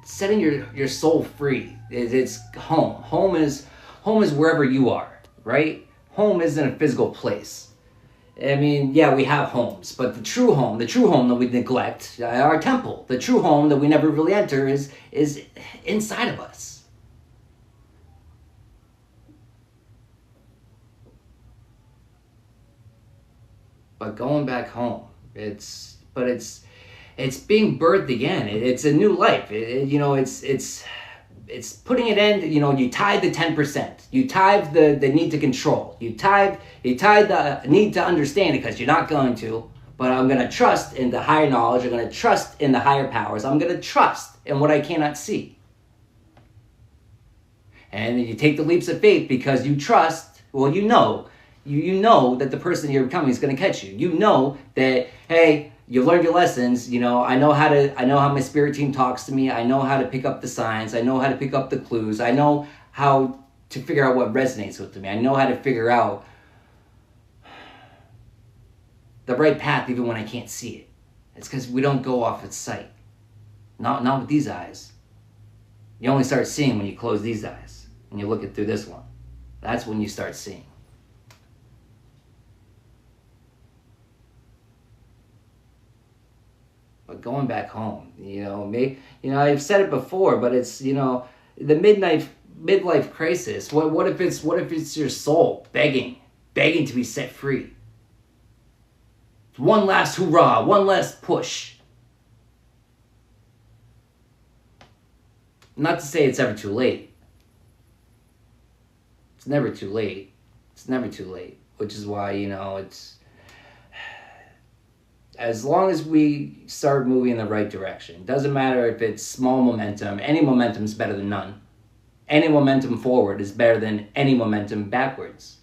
setting your soul free. It's home. Home is wherever you are, right? Home isn't a physical place. I mean, yeah, we have homes, but the true home that we neglect, our temple, the true home that we never really enter is inside of us. But going back home, it's being birthed again. It's a new life. You know, it's putting it in. You know, you tithe the 10%. You tithe the need to control. You tithe the need to understand it because you're not going to. But I'm gonna trust in the higher knowledge. I'm gonna trust in the higher powers. I'm gonna trust in what I cannot see. And you take the leaps of faith because you trust. Well, you know. You know that the person you're becoming is going to catch you. You know that, hey, you learned your lessons. You know, I know how my spirit team talks to me. I know how to pick up the signs. I know how to pick up the clues. I know how to figure out what resonates with me. I know how to figure out the right path even when I can't see it. It's because we don't go off its sight. Not with these eyes. You only start seeing when you close these eyes and you look it through this one. That's when you start seeing. But going back home, I've said it before, but it's, the midlife crisis. What if it's your soul begging to be set free? One last hurrah, one last push. Not to say it's ever too late. It's never too late. It's never too late. Which is why, it's... As long as we start moving in the right direction, doesn't matter if it's small momentum, any momentum is better than none. Any momentum forward is better than any momentum backwards.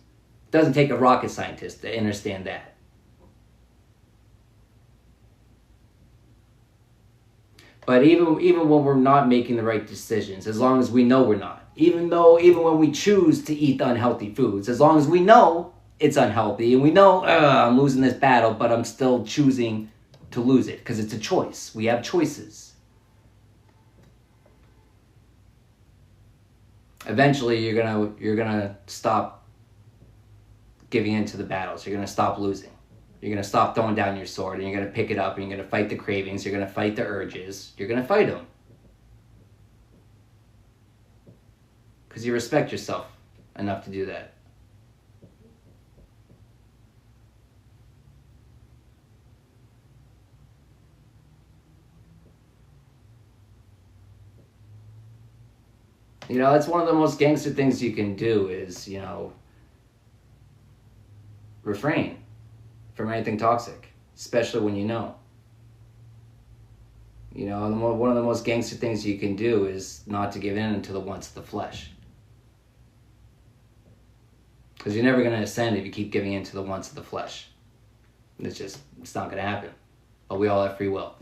It doesn't take a rocket scientist to understand that. But even when we're not making the right decisions, as long as we know we're not, even when we choose to eat unhealthy foods, as long as we know it's unhealthy and we know I'm losing this battle, but I'm still choosing to lose it because it's a choice. We have choices. Eventually, you're gonna stop giving in to the battles. You're gonna stop losing. You're going to stop throwing down your sword, and you're going to pick it up, and you're going to fight the cravings, you're going to fight the urges, you're going to fight them. Because you respect yourself enough to do that. It's one of the most gangster things you can do is, refrain from anything toxic, especially when you know. One of the most gangster things you can do is not to give in to the wants of the flesh. Because you're never going to ascend if you keep giving in to the wants of the flesh. It's not going to happen. But we all have free will.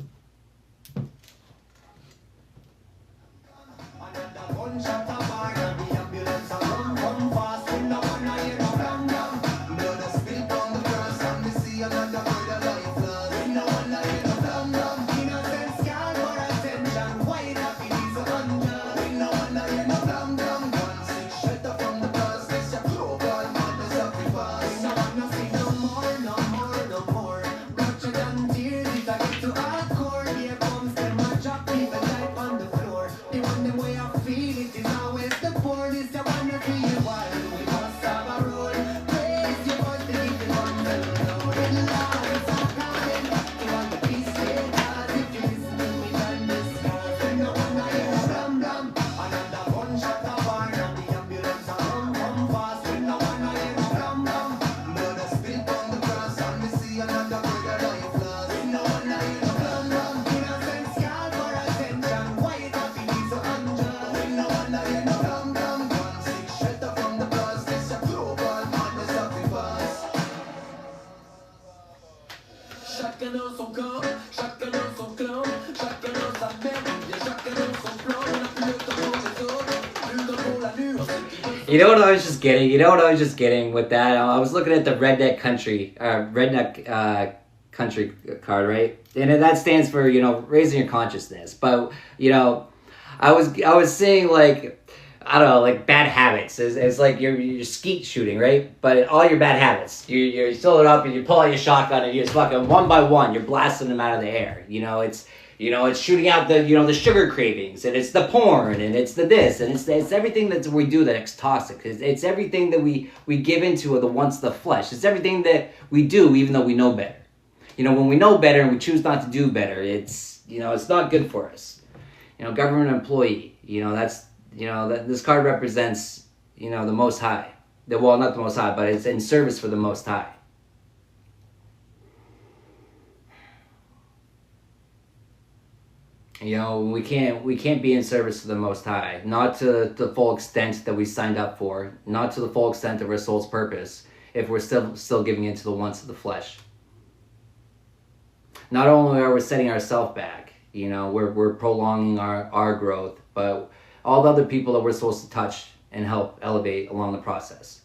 You know what I was just getting with that? I was looking at the Redneck Country card, right? And that stands for, raising your consciousness. But, I was seeing like bad habits. It's like you're skeet shooting, right? But all your bad habits, you fill it up and you pull out your shotgun and you just fucking one by one, you're blasting them out of the air. It's shooting out the sugar cravings, and it's the porn, and it's the this, and it's everything that we do that's toxic. It's everything that we give into the wants of the flesh. It's everything that we do even though we know better. When we know better and we choose not to do better, it's not good for us. Government employee, this card represents, the Most High. Well, not the Most High, but it's in service for the Most High. We can't be in service to the Most High, not to the full extent that we signed up for, not to the full extent of our soul's purpose, if we're still giving in to the wants of the flesh. Not only are we setting ourselves back, we're prolonging our growth, but all the other people that we're supposed to touch and help elevate along the process.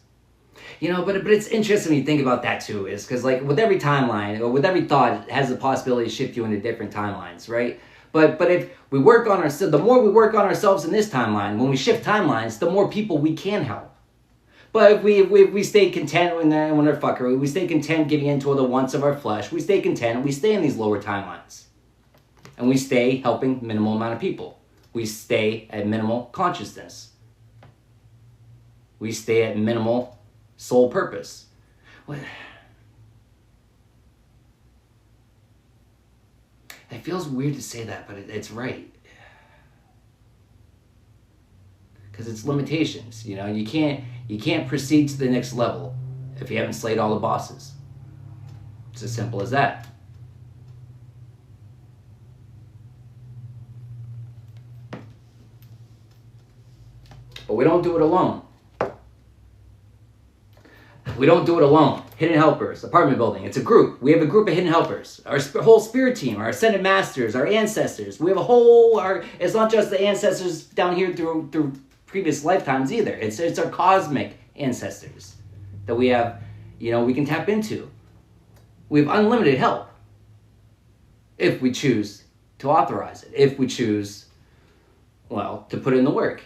You know, but it's interesting when you think about that too, is because like with every timeline or with every thought, it has the possibility to shift you into different timelines, right? But if we work on ourselves, the more we work on ourselves in this timeline, when we shift timelines, the more people we can help. But if we stay content when they're fuckery, we stay content giving into the wants of our flesh, we stay content, we stay in these lower timelines. And we stay helping minimal amount of people. We stay at minimal consciousness. We stay at minimal soul purpose. It feels weird to say that, but it's right. Because it's limitations, you know. You can't proceed to the next level if you haven't slayed all the bosses. It's as simple as that. But we don't do it alone. We don't do it alone. Hidden Helpers, apartment building. It's a group. We have a group of hidden helpers. Our whole spirit team, our ascended masters, our ancestors. We have a whole. It's not just the ancestors down here through previous lifetimes either. It's our cosmic ancestors that we have. You know, we can tap into. We have unlimited help if we choose to authorize it. If we choose, well, to put in the work.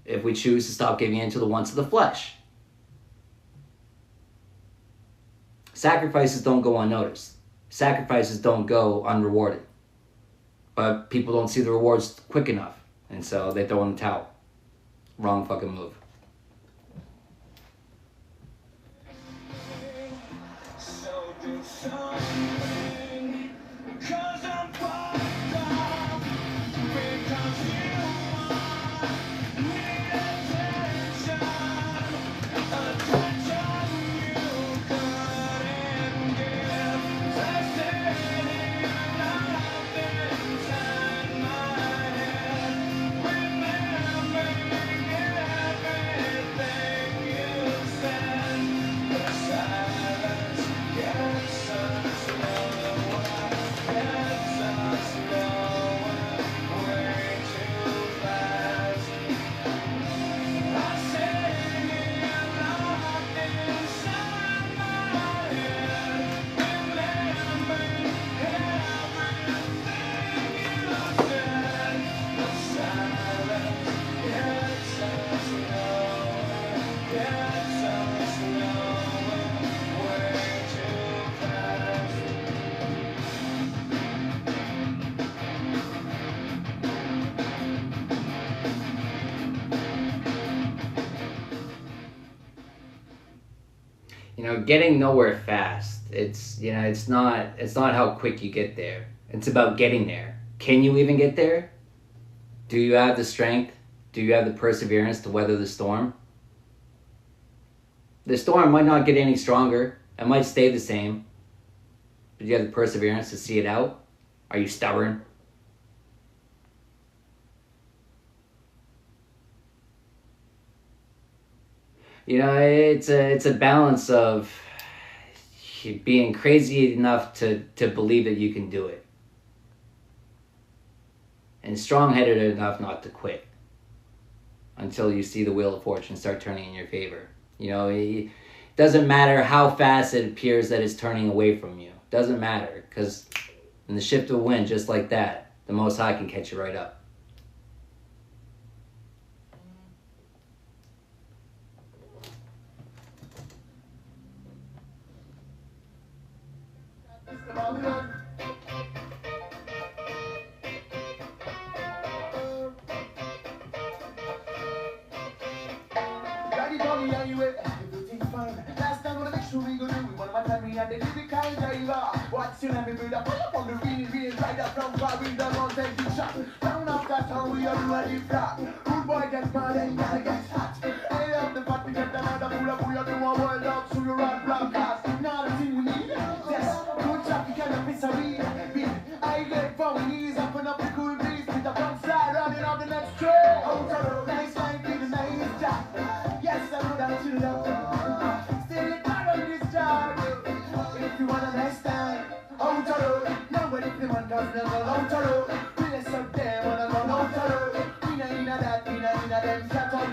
If we choose to stop giving in to the wants of the flesh. Sacrifices don't go unnoticed. Sacrifices don't go unrewarded. But people don't see the rewards quick enough. And so they throw in the towel. Wrong fucking move. So do something, 'cause I'm fucked up, because you need attention you couldn't give. Tested enough inside my head, remembering everything you said. The silence gets us nowhere, gets us nowhere, way too fast. I'm sitting locked inside my head, remembering everything you said. The silence gets us nowhere, gets us nowhere, way too fast. You know, getting nowhere fast. It's not how quick you get there. It's about getting there. Can you even get there? Do you have the strength? Do you have the perseverance to weather the storm? The storm might not get any stronger. It might stay the same. But do you have the perseverance to see it out? Are you stubborn? You know, it's a balance of being crazy enough to believe that you can do it. And strong-headed enough not to quit. Until you see the wheel of fortune start turning in your favor. You know, it doesn't matter how fast it appears that it's turning away from you. It doesn't matter, because in the shift of wind, just like that, the Most High can catch you right up. Mr. Babylon. Daddy told me anyway, everything fine. Last time gonna make sure we go do it. One of my time we had the lyrical driver. What's your name? We build up on the real rider from far with the mountain to shot. Round after town we are ready flat. Rude boy get mad and gotta get hot. Hey up the party, get the mother pull up. We are doing a world out so you run black cast. Now the thing we need. Yes, good traffic and a piece of weed. I get from my knees, open up the cool breeze. With the front slide running on the next train. Out of the nice line, be the nice job. Yes, I know that you love me. Still part of this job. If you want a nice time, out of road. Nobody if the man does never out of road. We let's up there, wanna go out of road. We know that, we know them cat on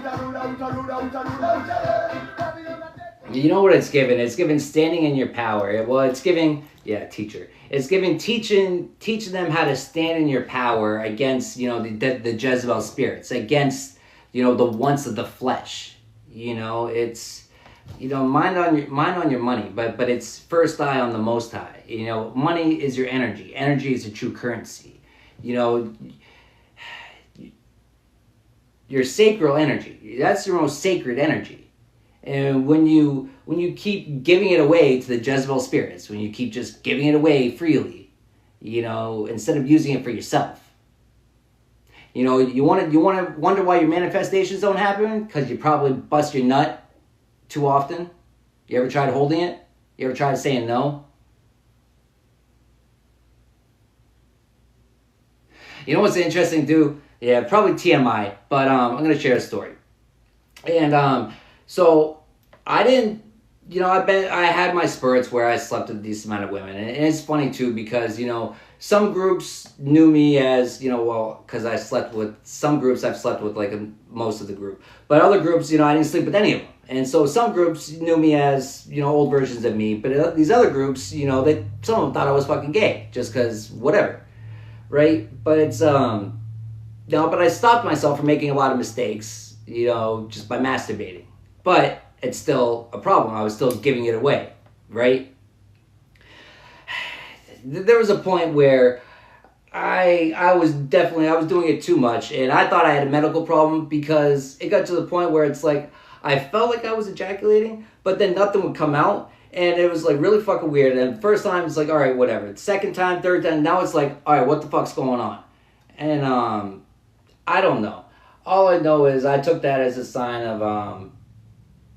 You know what it's given? It's given standing in your power. Well, it's giving, yeah, teacher. It's giving teaching them how to stand in your power against, you know, the Jezebel spirits, against, you know, the wants of the flesh. You know, it's, you know, mind on your money, but it's first eye on the Most High. You know, money is your energy. Energy is a true currency. You know, your sacral energy. That's your most sacred energy. And when you keep giving it away to the Jezebel spirits, when you keep just giving it away freely, you know, instead of using it for yourself, you know, you want to wonder why your manifestations don't happen, because you probably bust your nut too often. You ever tried holding it? You ever tried saying no? You know what's interesting too? Yeah, probably TMI, but I'm gonna share a story. And so I didn't, you know, I had my spurts where I slept with a decent amount of women, and it's funny too because, you know, some groups knew me as, you know, well, because I slept with some groups, I've slept with like most of the group, but other groups, you know, I didn't sleep with any of them, and so some groups knew me as, you know, old versions of me, but these other groups, you know, some of them thought I was fucking gay just because whatever, right? But it's no, but I stopped myself from making a lot of mistakes, you know, just by masturbating. But it's still a problem. I was still giving it away, right? There was a point where I was doing it too much, and I thought I had a medical problem because it got to the point where it's like I felt like I was ejaculating, but then nothing would come out, and it was like really fucking weird. And the first time it's like, all right, whatever. The second time, third time, now it's like, all right, what the fuck's going on? And I don't know. All I know is I took that as a sign of,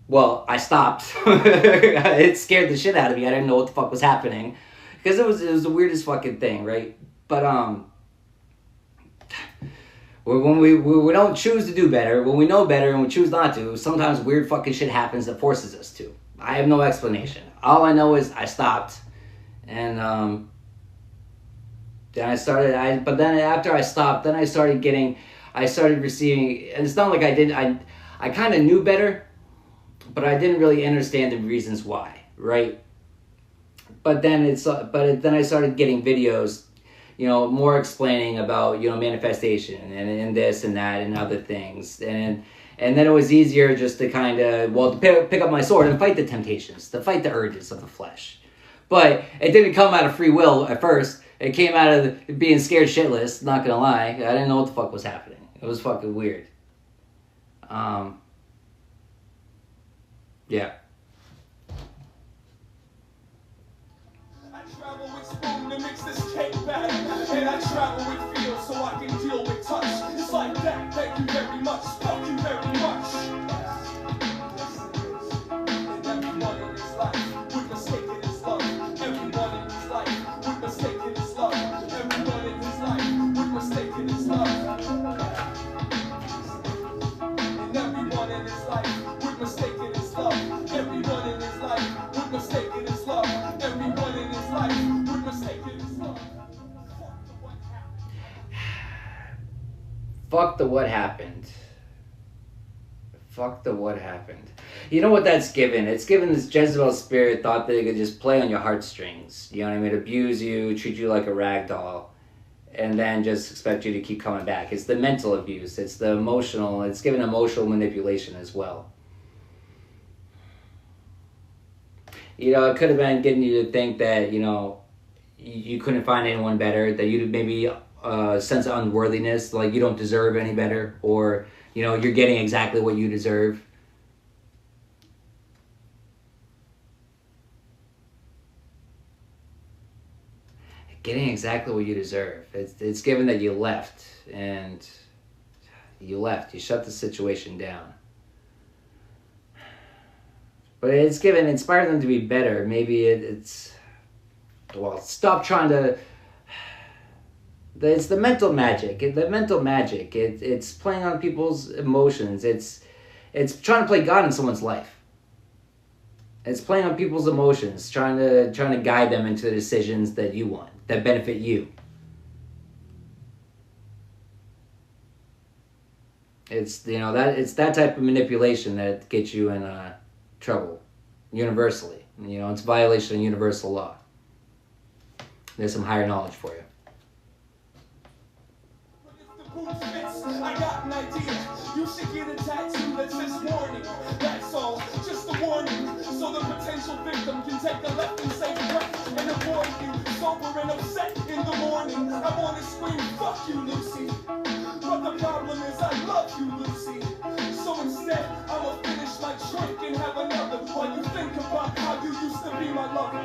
well, I stopped. It scared the shit out of me. I didn't know what the fuck was happening. Because it was the weirdest fucking thing, right? But, when we don't choose to do better, when we know better and we choose not to, sometimes weird fucking shit happens that forces us to. I have no explanation. All I know is I stopped. And, then but then after I stopped, then I started receiving, and it's not like I kind of knew better, but I didn't really understand the reasons why, right? But then then I started getting videos, you know, more explaining about, you know, manifestation and this and that and other things, and then it was easier just to kind of, well, to pick up my sword and fight the temptations, to fight the urges of the flesh. But it didn't come out of free will at first. It came out of being scared shitless, not gonna lie. I didn't know what the fuck was happening. It was fucking weird. Yeah. I travel with spoon to mix this cake back, and I travel with feel so I can deal with touch. It's like that. Thank you very much. Thank you very much. And everyone in his life would mistake it as love. Everyone in his life would mistake it as love. Everyone in his life would mistake it as love. And everyone in his life would mistake it as love. Everyone in his life would mistake it as love. Everyone in his life would mistake it as love. Fuck the what happened. Fuck the what happened. You know what that's given? It's given this Jezebel spirit thought that it could just play on your heartstrings. You know what I mean? Abuse you, treat you like a rag doll, and then just expect you to keep coming back. It's the mental abuse. It's the emotional. It's given emotional manipulation as well. You know, it could have been getting you to think that, you know, you couldn't find anyone better, that you'd maybe a sense of unworthiness, like you don't deserve any better, or, you know, you're getting exactly what you deserve. Getting exactly what you deserve. It's given that you left, and you left. You shut the situation down. But it's given, inspired them to be better. Maybe it's, well, stop trying to, it's the mental magic. The mental magic. It's playing on people's emotions. It's trying to play God in someone's life. It's playing on people's emotions, trying to guide them into the decisions that you want, that benefit you. It's, you know, it's that type of manipulation that gets you in trouble universally. You know, it's violation of universal law. There's some higher knowledge for you. I got an idea. You should get a tattoo that says warning. That's all, just a warning. So the potential victim can take a left and safe breath and avoid you, sober and upset in the morning. I want to scream, fuck you, Lucy. But the problem is I love you, Lucy. So instead, I'ma finish my drink and have another while you think about how you used to be my lover.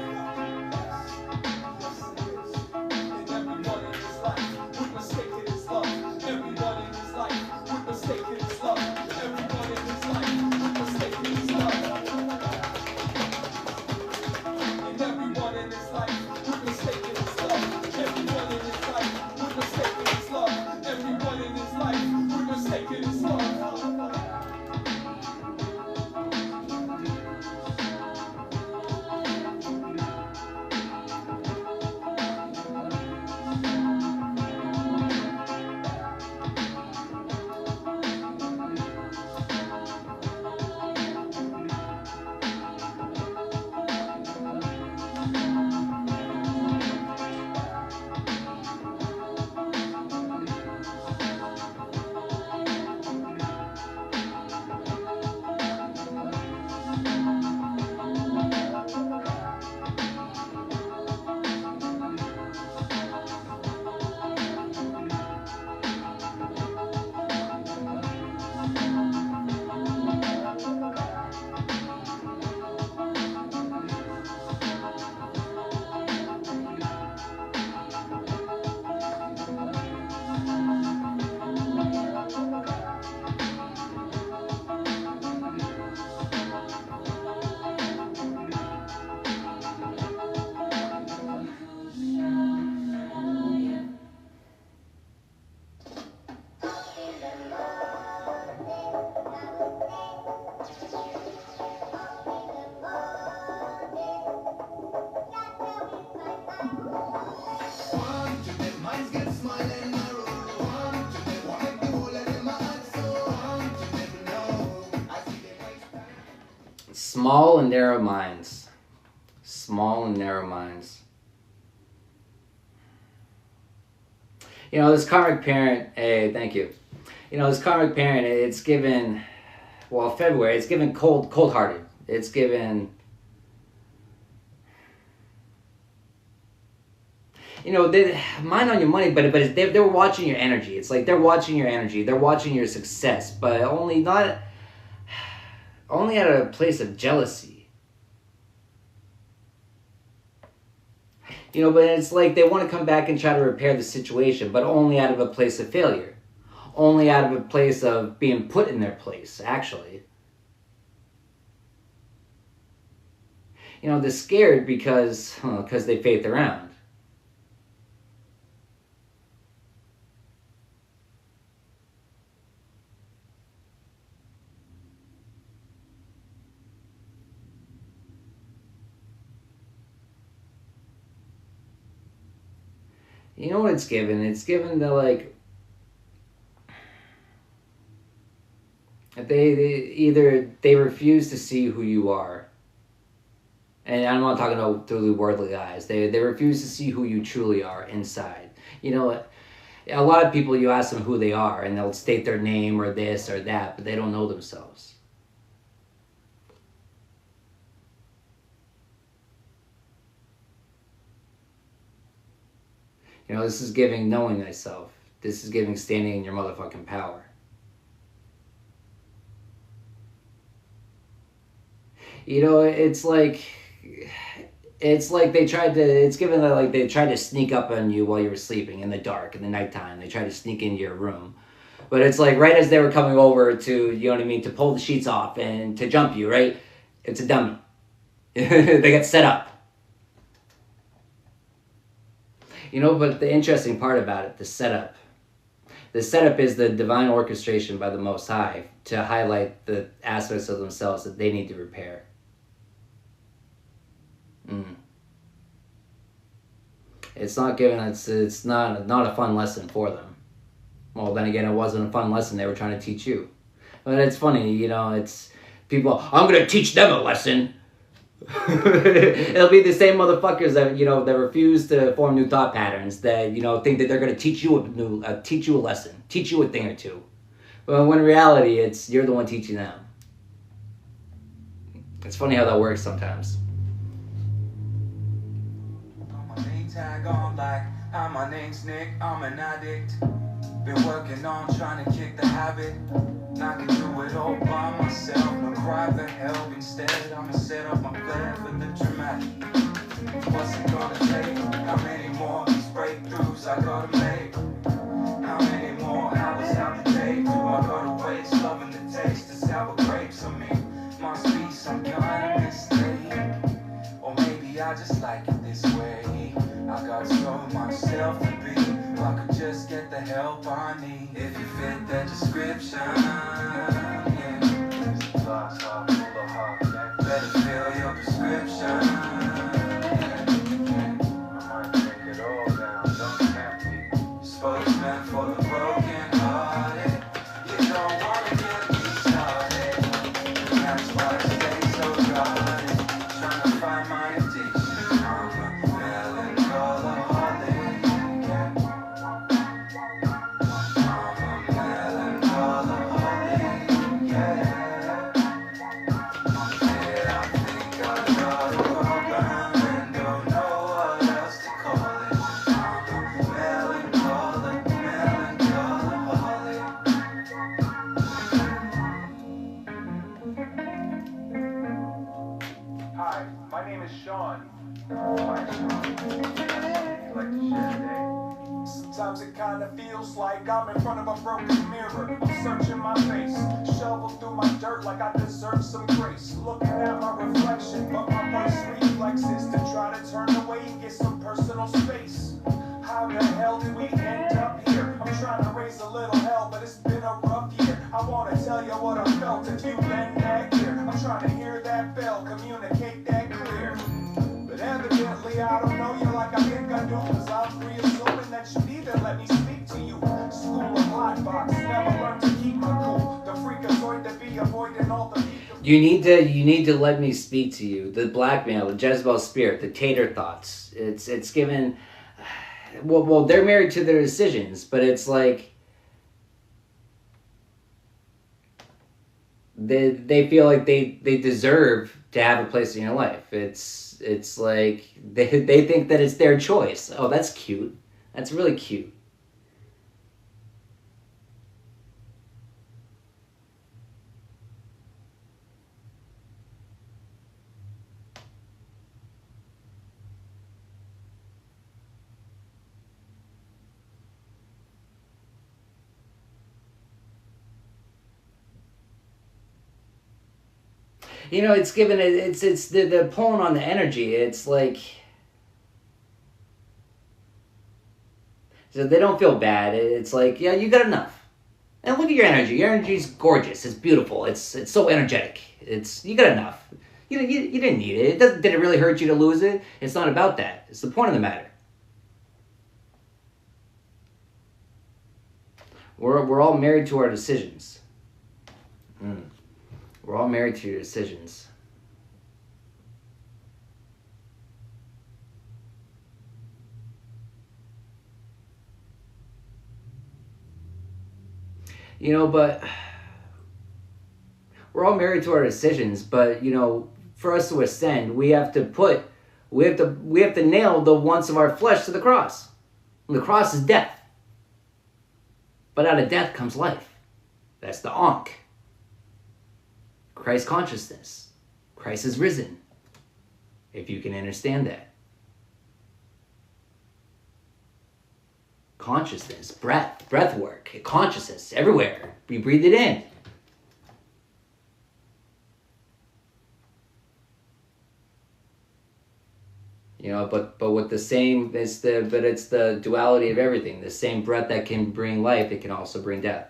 Small and narrow minds. Small and narrow minds. You know, this karmic parent, hey, thank you. You know, this karmic parent, it's given, well, February, it's given cold-hearted. It's given, you know, they mind on your money, but they're watching your energy. It's like they're watching your energy. They're watching your success, but only at a place of jealousy. You know, but it's like they want to come back and try to repair the situation, but only out of a place of failure. Only out of a place of being put in their place, actually. You know, they're scared because they faith around. You know what it's given? It's given the, like, they refuse to see who you are. And I'm not talking about through the worldly eyes. They refuse to see who you truly are inside. You know, a lot of people, you ask them who they are, and they'll state their name or this or that, but they don't know themselves. You know, this is giving knowing thyself. This is giving standing in your motherfucking power. You know, it's like they tried to, it's given that, like, they tried to sneak up on you while you were sleeping in the dark, in the nighttime. They tried to sneak into your room. But it's like right as they were coming over to, you know what I mean, to pull the sheets off and to jump you, right? It's a dummy. They got set up. You know, but the interesting part about it, the setup is the divine orchestration by the Most High to highlight the aspects of themselves that they need to repair. It's not given, it's not a fun lesson for them. Well, then again, it wasn't a fun lesson they were trying to teach you. But it's funny, you know, it's people, I'm going to teach them a lesson. It'll be the same motherfuckers that, you know, that refuse to form new thought patterns, that, you know, think that they're going to teach you a lesson, teach you a thing or two. Well, when in reality, it's you're the one teaching them. It's funny how that works sometimes. Put my name tag on like my name's Nick, I'm an addict. Been working on trying to kick the habit. I can do it all by myself, no cry for help. Instead, I'ma set up my plan for the dramatic. What's it gonna take? How many more these breakthroughs I gotta make? How many more hours out the day do I gotta waste? Loving the taste of sour grapes on me. Must be some kind of mistake. Or maybe I just like it this way. I got so much self to be. I could just get the help I need. If you fit that description, yeah. Better fill your prescription. I might take it all down, don't tempt me. Spokesman for the broken hearted. You don't wanna get me started. And that's why I stay so guarded. Trying to find my addiction. I'm a melancholy. Hi, my name is Sean. Hi, Sean. Would you like to share today? Sometimes it kinda feels like I'm in front of a broken mirror. I'm searching my face, shovel through my dirt like I deserve some grace. Looking at my reflection, but my first reflex is to try to turn away and get some personal space. How the hell did we end up here? I'm trying to raise a little hell, but it's been a rough year. I wanna tell you what I felt if you lend that ear. I'm trying to hear that bell, communicate that clear. But evidently I don't know you like I think I do, cause I'm pre-assuming that you need to let me speak to you. School of hotbox, never learned to keep my cool. The freakazoid to be avoiding all the You need to let me speak to you. The blackmail, the Jezebel spirit, the tater thoughts. It's given. Well, they're married to their decisions, but it's like they feel like they deserve to have a place in your life. It's like they think that it's their choice. Oh, that's cute. That's really cute. You know, it's given it's they're pulling on the energy. It's like, so they don't feel bad. It's like, yeah, you got enough. And look at your energy. Your energy's gorgeous. It's beautiful. It's so energetic. You got enough. You didn't need it. Did it really hurt you to lose it? It's not about that. It's the point of the matter. We're all married to our decisions. We're all married to your decisions. You know, but we're all married to our decisions, but you know, for us to ascend, we have to nail the wants of our flesh to the cross. And the cross is death. But out of death comes life. That's the Ankh. Christ consciousness. Christ is risen. If you can understand that. Consciousness, breath work, consciousness, everywhere. We breathe it in. You know, but with the same, it's the duality of everything. The same breath that can bring life, it can also bring death.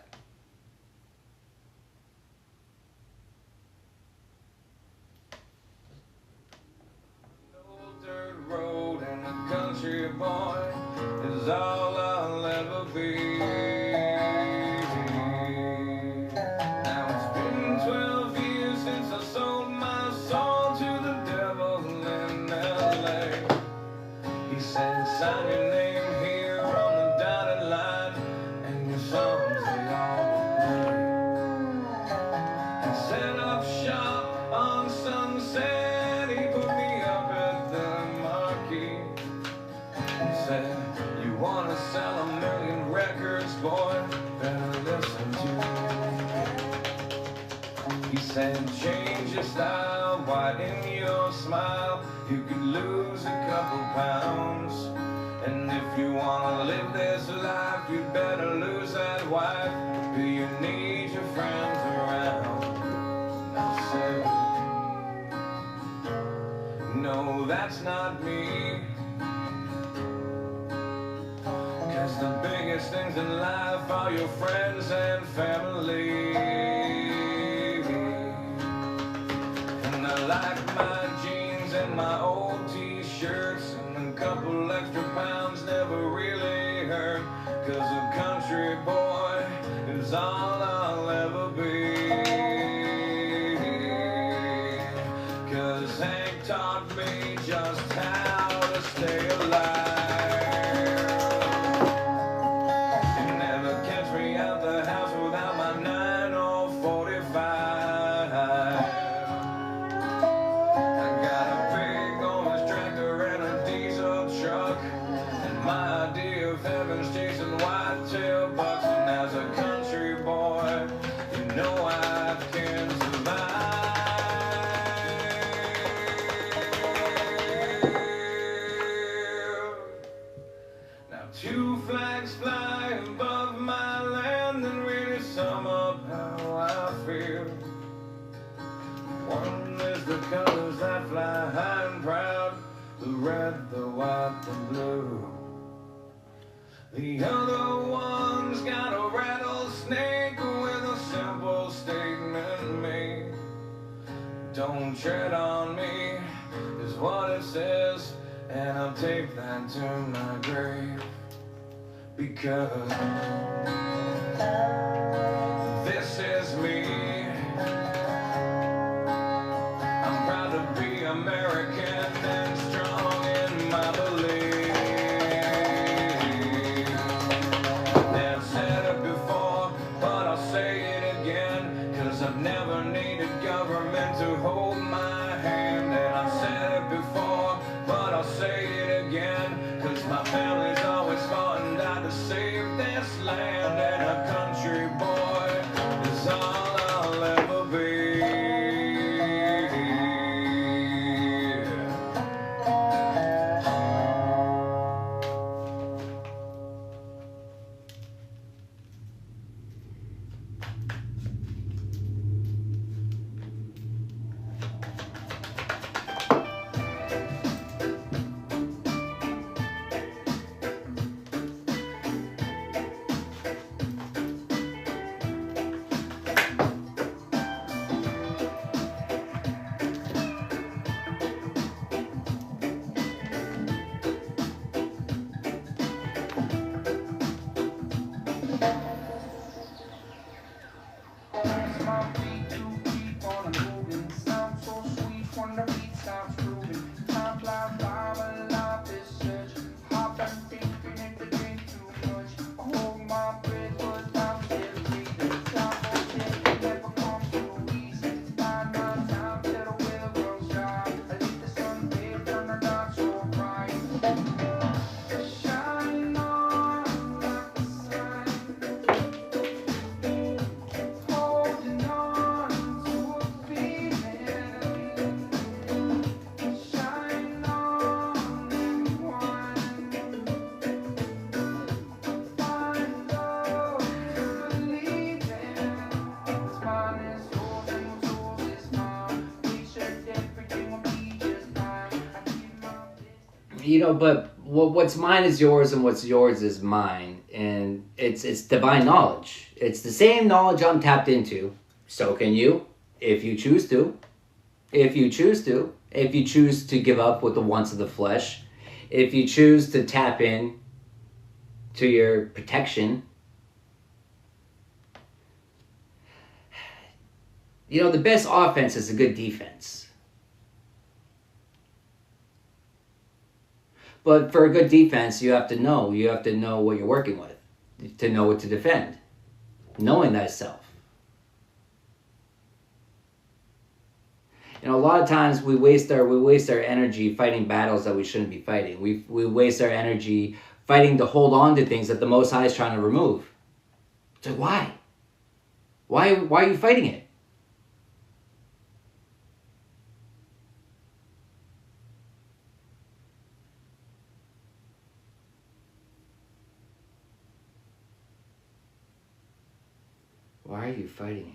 Old dirt road and a country boy is all I'll ever be. He said, change your style, widen your smile. You could lose a couple pounds. And if you wanna live this life, you'd better lose that wife. Do you need your friends around? And I said, no, that's not me. 'Cause the biggest things in life are your friends and family. And I like my jeans and my old t-shirts, and a couple extra pounds never really hurt. 'Cause a country boy is all I'll ever be. 'Cause Hank taught me just how to stay alive. Two flags fly above my land and really sum up how I feel. One is the colors that fly high and proud, the red, the white, the blue. The other one's got a rattlesnake with a simple statement made. Don't tread on me, is what it says, and I'll take that to my grave. Because this is me. I'm proud to be American and strong in my belief. I've said it before, but I'll say it again, 'cause I've never needed government to hold my hand. And I've said it before, but I'll say it again, 'cause my family's always fought and died to save this land. And a country boy is all I'll ever be. My feet to keep on moving. Sounds so sweet when the beat starts grooving. Time flies by when life is such. Hop and thinking if the drink too much. I hold my breath but I'm still breathing. Time for change never comes too easy. 9 times till the wheel runs dry. I leave the sun bathed on the dark so bright. Shine on like the sun. Holding on to a feeling. Shine on everyone. Find love to believe in. What's mine is yours and what's yours is mine. We shared everything will be just fine. I keep my best. You know, but what's mine is yours and what's yours is mine. And it's divine knowledge. It's the same knowledge I'm tapped into. So can you, if you choose to. If you choose to. If you choose to give up with the wants of the flesh. If you choose to tap in to your protection. You know, the best offense is a good defense. But for a good defense, you have to know what you're working with, to know what to defend, knowing thyself. You know, a lot of times we waste our energy fighting battles that we shouldn't be fighting. We waste our energy fighting to hold on to things that the Most High is trying to remove. So why? Why are you fighting it? Why are you fighting it?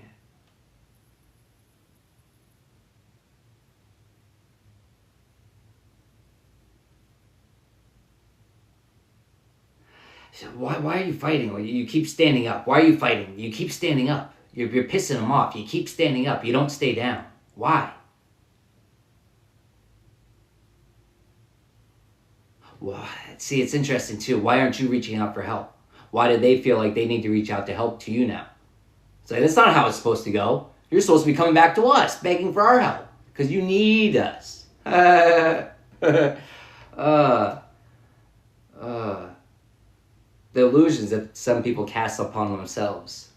So why are you fighting? You keep standing up. Why are you fighting? You keep standing up. You're pissing him off. You keep standing up. You don't stay down. Why? Well, see, it's interesting too. Why aren't you reaching out for help? Why do they feel like they need to reach out to help to you now? It's like, that's not how it's supposed to go. You're supposed to be coming back to us, begging for our help, because you need us. The illusions that some people cast upon themselves.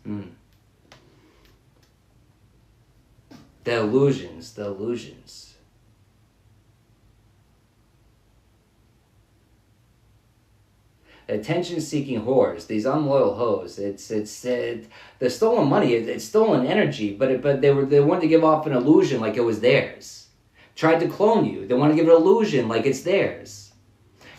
The illusions. Attention-seeking whores, these unloyal hoes. They're stolen money. It's stolen energy, but they wanted to give off an illusion like it was theirs. Tried to clone you. They want to give an illusion like it's theirs.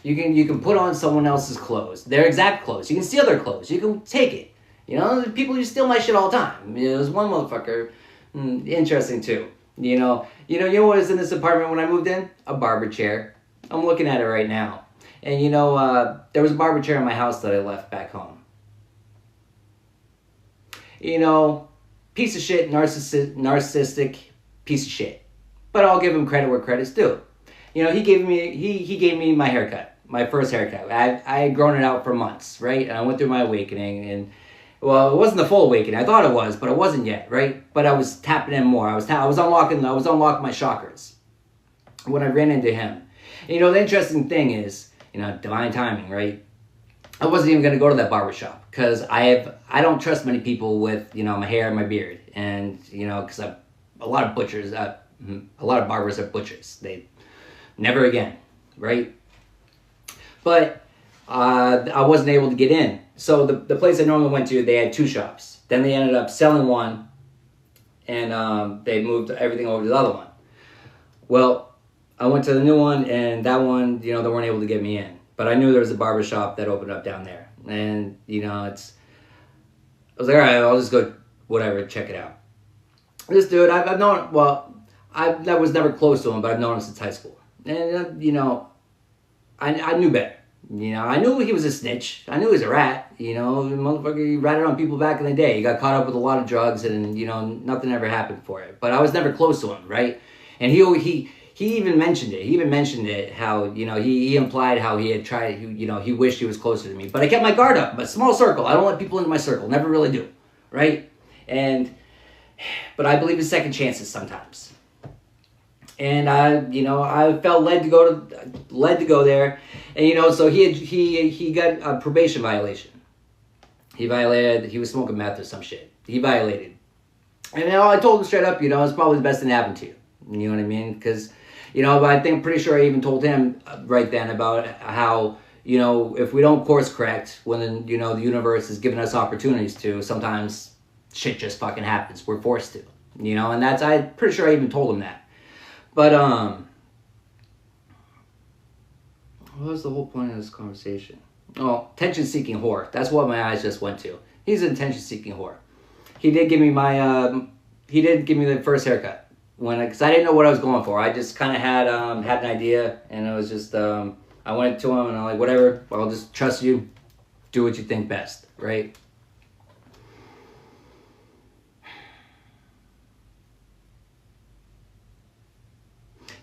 You can put on someone else's clothes, their exact clothes. You can steal their clothes. You can take it. You know, people used to steal my shit all the time. You know, there's one motherfucker, interesting too. You know what was in this apartment when I moved in? A barber chair. I'm looking at it right now. And you know, there was a barber chair in my house that I left back home. You know, piece of shit, narcissistic piece of shit. But I'll give him credit where credit's due. You know, he gave me my haircut. My first haircut. I had grown it out for months, right? And I went through my awakening, and well, it wasn't the full awakening. I thought it was, but it wasn't yet, right? But I was tapping in more. I was unlocking my chakras when I ran into him. And, you know, the interesting thing is, you know, divine timing, right? I wasn't even gonna go to that barbershop because I don't trust many people with, you know, my hair and my beard, and you know, because a lot of barbers are butchers. They never again, right? But I wasn't able to get in. So the place I normally went to, they had 2 shops. Then they ended up selling one, and they moved everything over to the other one. Well, I went to the new one, and that one, you know, they weren't able to get me in. But I knew there was a barber shop that opened up down there. And, you know, I was like, all right, I'll just go, whatever, check it out. This dude, I've known, well, I was never close to him, but I've known him since high school. And, you know, I knew better. You know, I knew he was a snitch. I knew he was a rat. You know, the motherfucker, he ratted on people back in the day. He got caught up with a lot of drugs, and, you know, nothing ever happened for it. But I was never close to him, right? And he even mentioned it. He even mentioned it, how, you know, he implied how he had tried, you know, he wished he was closer to me. But I kept my guard up. But small circle. I don't let people into my circle. Never really do, right? But I believe in second chances sometimes. And I felt led to go there, and you know, so he got a probation violation. He was smoking meth or some shit. He violated, and you know, I told him straight up, you know, it's probably the best thing that happened to you. You know what I mean? Because, you know, pretty sure I even told him right then about how, you know, if we don't course correct when, you know, the universe is giving us opportunities to, sometimes shit just fucking happens. We're forced to, you know, and I'm pretty sure I even told him that. But, what was the whole point of this conversation? Oh, attention-seeking whore. That's what my eyes just went to. He's an attention-seeking whore. He did give me the first haircut. Because I didn't know what I was going for. I just kind of had an idea, and it was just, I went to him, and I'm like, whatever, I'll just trust you. Do what you think best, right?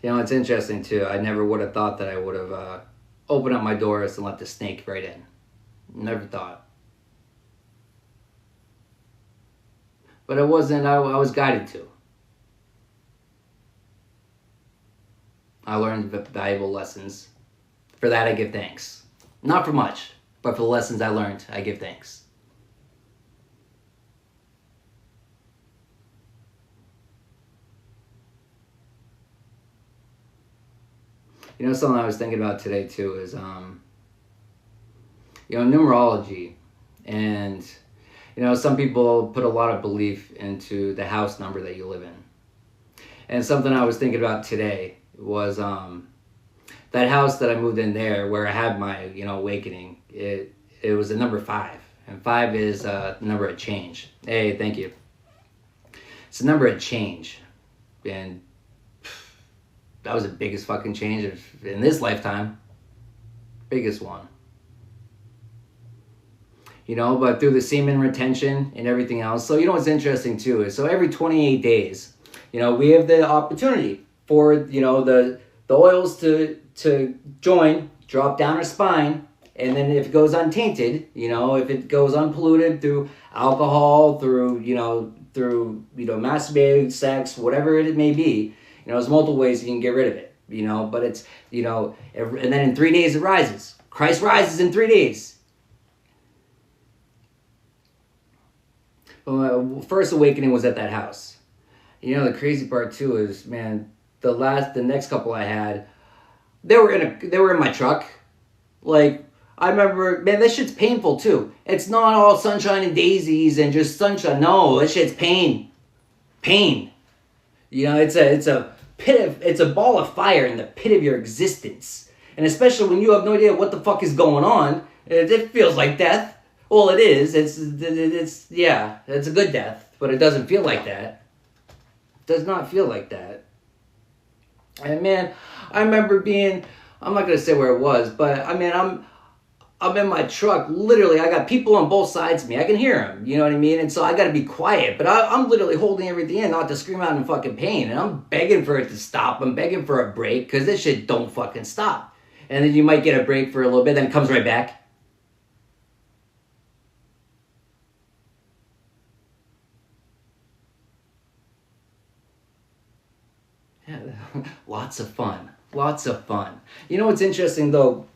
You know, it's interesting, too. I never would have thought that I would have opened up my doors and let the snake right in. Never thought. But it wasn't, I was guided to. I learned valuable lessons. For that, I give thanks. Not for much, but for the lessons I learned, I give thanks. You know, something I was thinking about today, too, is, you know, numerology. And, you know, some people put a lot of belief into the house number that you live in. And something I was thinking about today was that house that I moved in there, where I had my, you know, awakening. It was a number 5, and 5 is the number of change. Hey, thank you. It's a number of change. And that was the biggest fucking change in this lifetime. Biggest one. You know, but through the semen retention and everything else. So, you know what's interesting too is, so every 28 days, you know, we have the opportunity for, you know, the oils to join, drop down our spine, and then if it goes untainted, you know, if it goes unpolluted through alcohol, through masturbating, sex, whatever it may be, you know, there's multiple ways you can get rid of it, you know, but it's, you know, and then in 3 days it rises. Christ rises in 3 days. First awakening was at that house. You know, the crazy part too is, man, the next couple I had, they were in my truck. Like, I remember, man, that shit's painful too. It's not all sunshine and daisies and just sunshine. No, that shit's pain. Pain. You know, it's a ball of fire in the pit of your existence. And especially when you have no idea what the fuck is going on, it feels like death. Well, it is. It's a good death, but it doesn't feel like that. It does not feel like that. And man, I remember being, I'm not gonna say where it was, but I mean, I'm in my truck. Literally, I got people on both sides of me. I can hear them. You know what I mean? And so I got to be quiet. But I'm literally holding everything in, not to scream out in fucking pain. And I'm begging for it to stop. I'm begging for a break because this shit don't fucking stop. And then you might get a break for a little bit, then it comes right back. Yeah, lots of fun. Lots of fun. You know what's interesting though?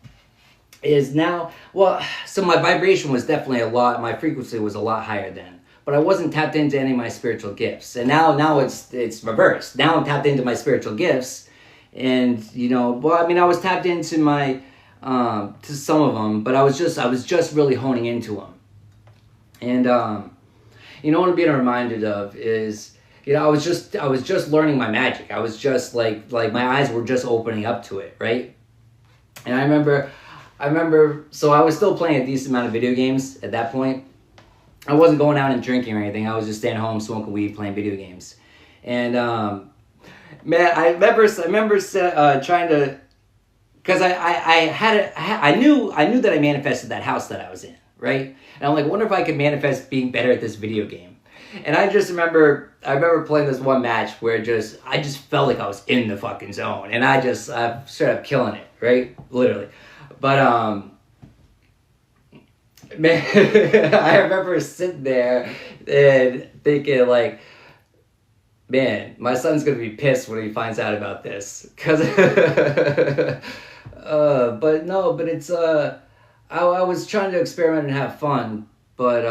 Is now, well, so my vibration was definitely my frequency was a lot higher then, but I wasn't tapped into any of my spiritual gifts. And now it's reversed. Now I'm tapped into my spiritual gifts, and you know, well, I mean, I was tapped into my to some of them, but I was just really honing into them. And you know what I'm being reminded of is, you know, I was just learning my magic. I was just like my eyes were just opening up to it, right? And I remember, so I was still playing a decent amount of video games at that point. I wasn't going out and drinking or anything. I was just staying home, smoking weed, playing video games. And man, I remember trying to, because I knew that I manifested that house that I was in, right? And I'm like, I wonder if I could manifest being better at this video game. And I remember playing this one match where I just felt like I was in the fucking zone, and I started up killing it, right? Literally. But man, I remember sitting there and thinking like, man, my son's gonna be pissed when he finds out about this, cause but it's I was trying to experiment and have fun, but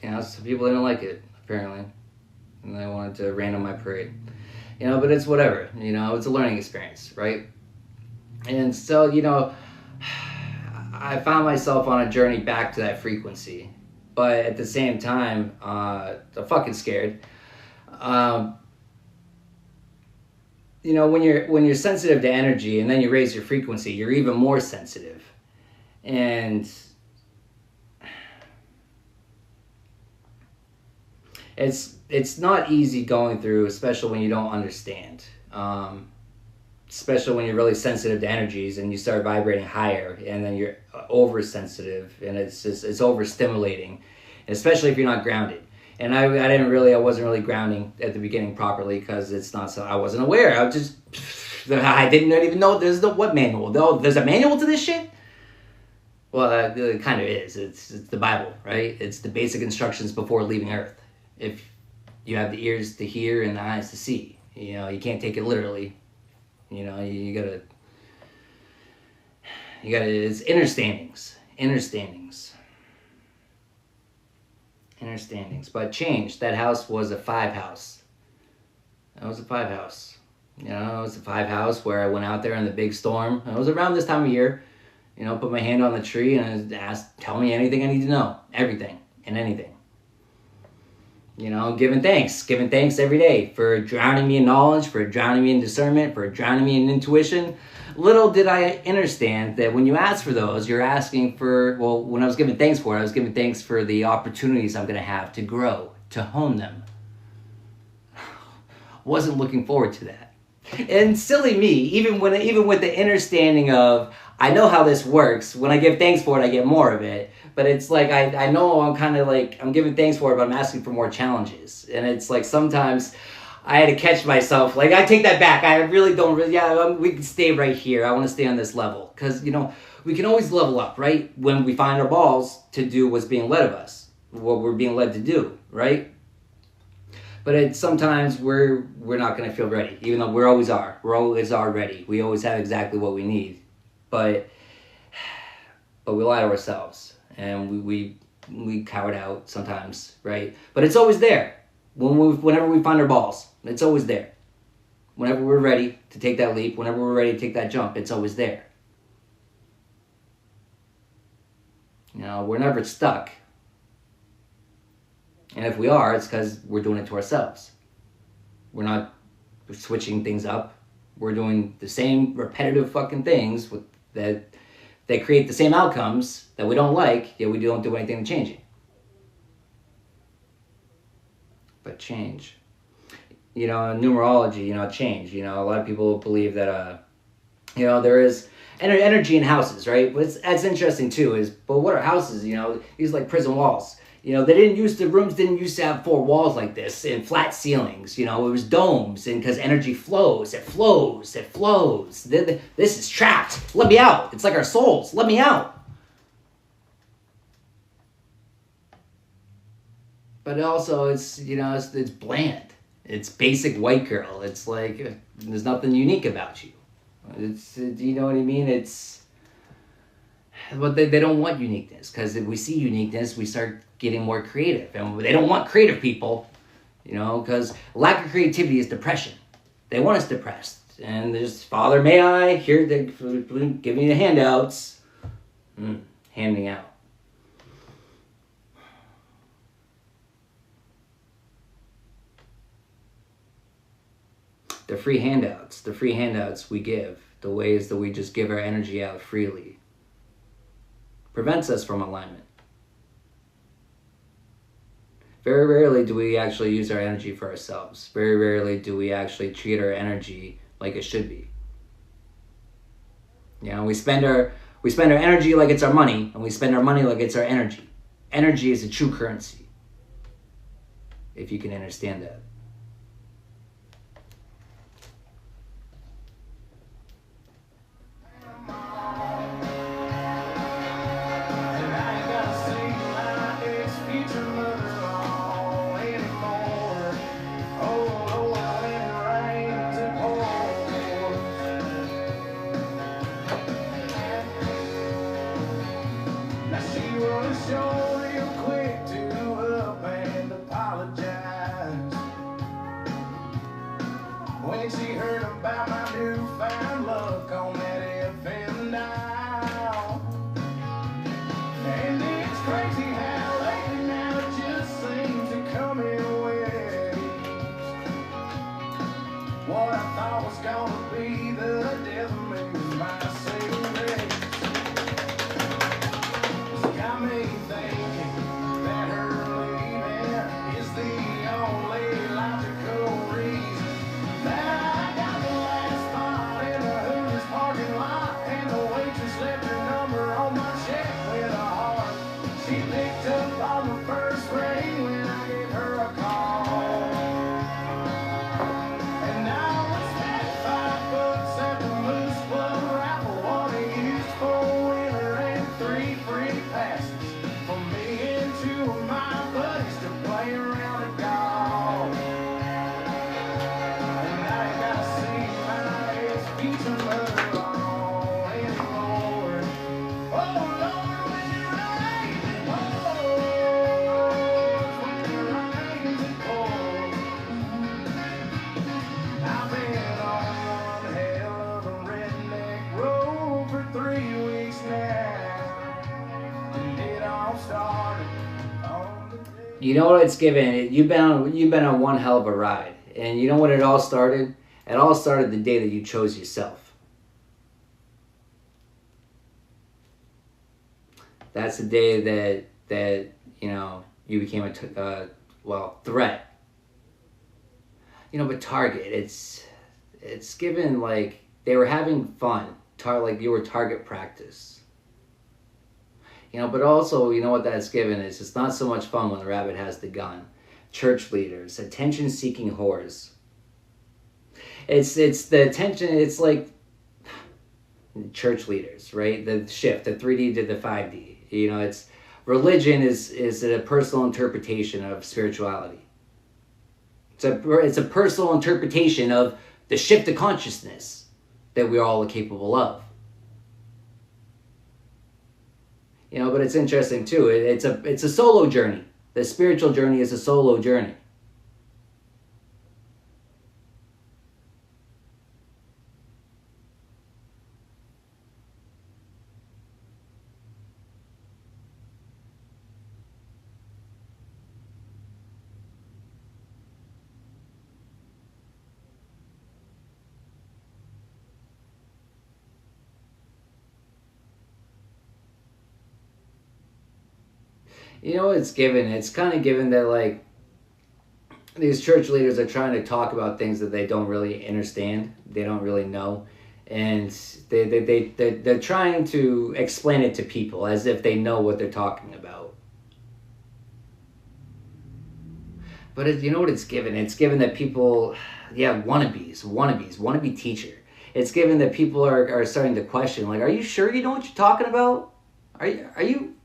you know, some people didn't like it apparently, and they wanted to rain on my parade. You know, but it's whatever, you know, it's a learning experience, right? And so, you know, I found myself on a journey back to that frequency, but at the same time, I'm fucking scared. You know, when you're sensitive to energy and then you raise your frequency, you're even more sensitive. And it's not easy going through, especially when you don't understand. Especially when you're really sensitive to energies and you start vibrating higher, and then you're oversensitive, and it's overstimulating, especially if you're not grounded. And I wasn't really grounding at the beginning properly because it's not so. I wasn't aware. I didn't even know there's what manual. There's a manual to this shit. Well, it kind of is. It's the Bible, right? It's the basic instructions before leaving Earth. If you have the ears to hear and the eyes to see, you know, you can't take it literally. You know, you gotta, it's understandings. But change. That house was a 5 house. That was a 5 house. You know, it was a 5 house where I went out there in the big storm. It was around this time of year. You know, put my hand on the tree and asked, tell me anything I need to know. Everything and anything. You know, giving thanks every day for drowning me in knowledge, for drowning me in discernment, for drowning me in intuition. little did I understand that when you ask for those, you're asking for, well, when I was giving thanks for it, I was giving thanks for the opportunities I'm going to have to grow, to hone them. Wasn't looking forward to that. And silly me, even with the understanding of, I know how this works. When I give thanks for it, I get more of it. But it's like, I know I'm kind of like, I'm giving thanks for it, but I'm asking for more challenges. And it's like, sometimes I had to catch myself. Like, I take that back. I really don't, we can stay right here. I want to stay on this level. Because, you know, we can always level up, right? When we find our balls to do what's being led of us. What we're being led to do, right? But sometimes we're not going to feel ready, even though we always are. We're always ready. We always have exactly what we need. But we lie to ourselves, and we cower it out sometimes, right? But it's always there. Whenever we find our balls, it's always there. Whenever we're ready to take that leap, whenever we're ready to take that jump, it's always there. You know, we're never stuck. And if we are, it's because we're doing it to ourselves. We're not switching things up. We're doing the same repetitive fucking things that create the same outcomes that we don't like, yet we don't do anything to change it. But change. You know, in numerology, you know, change. You know, a lot of people believe that, you know, there is energy in houses, right? That's interesting too, but what are houses? You know, these are like prison walls. You know, rooms didn't used to have 4 walls like this and flat ceilings. You know, it was domes, and because energy flows, it flows. This is trapped. Let me out. It's like our souls. Let me out. But also, it's, you know, it's bland. It's basic white girl. It's like, there's nothing unique about you. You know what I mean? But they don't want uniqueness, because if we see uniqueness, we start getting more creative. And they don't want creative people, you know, because lack of creativity is depression. They want us depressed. And there's, Father, may I? Here, they give me the handouts. Handing out. The free handouts we give, the ways that we just give our energy out freely, prevents us from alignment. Very rarely do we actually use our energy for ourselves. Very rarely do we actually treat our energy like it should be. You know, we spend our energy like it's our money, and we spend our money like it's our energy. Energy is a true currency, if you can understand that. When she heard about my newfound luck on that FM dial. And it's crazy how lately now it just seems to come in waves. What I thought was gonna be the death of me was my saving grace. It's got me thinking that her leaving is the only logical reason. I got the last spot in the Hooters parking lot, and the waitress left her number on my check with a heart. She picked up on the first ring when I gave her a call. And now it's that $5 at the Moose Club raffle, one a used 4-wheeler and 3 free passes for me and 2 of my buddies to play around at golf. You know what it's given? You've been on one hell of a ride. And you know what it all started? It all started the day that you chose yourself. That's the day that you became a threat. But Target, it's given like they were having fun, like you were target practice. But also, what that's given is it's not so much fun when the rabbit has the gun. Church leaders, attention-seeking whores. It's the attention. It's like church leaders, right? The shift, the 3D to the 5D. It's religion is a personal interpretation of spirituality. It's a personal interpretation of the shift of consciousness that we all are capable of. But it's interesting too. It's a solo journey. The spiritual journey is a solo journey. It's given. It's kind of given that like these church leaders are trying to talk about things that they don't really understand. They don't really know. And they're trying to explain it to people as if they know what they're talking about. But you know what it's given? It's given that people, wannabes, wannabe teacher. It's given that people are starting to question, like, are you sure you know what you're talking about? Are you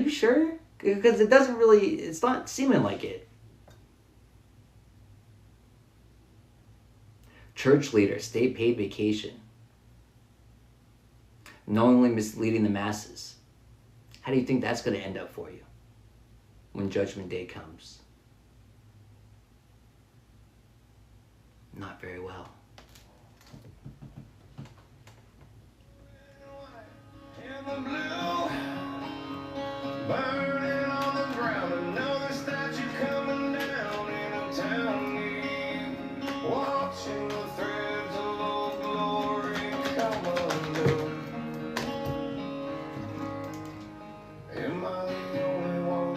sure? Because it's not seeming like it. Church leader, state paid vacation. Knowingly misleading the masses. How do you think that's going to end up for you when Judgment Day comes? Not very well. In the blue, burning on the ground, another statue coming down in a town near, watching the threads of old glory come undone. Am I the only one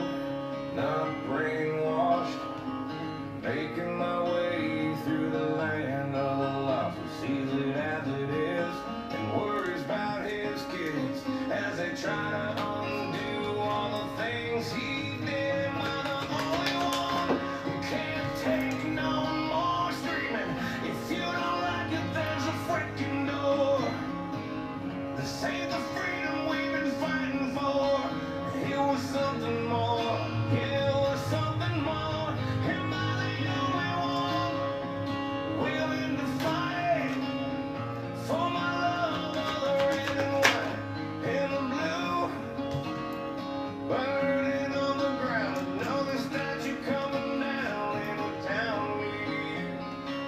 not brainwashed, making my way through the land of the lost, who sees it as it is and worries about his kids as they try to undo all the things he did? Am I the only one who can't take no more screaming? If you don't like it, there's a freaking door. This ain't the freedom we've been fighting for. It was something more. It was something more. Am I the only one willing to fight for my love of the red and white and the blue? Burning on the ground, another statue coming down in a town near,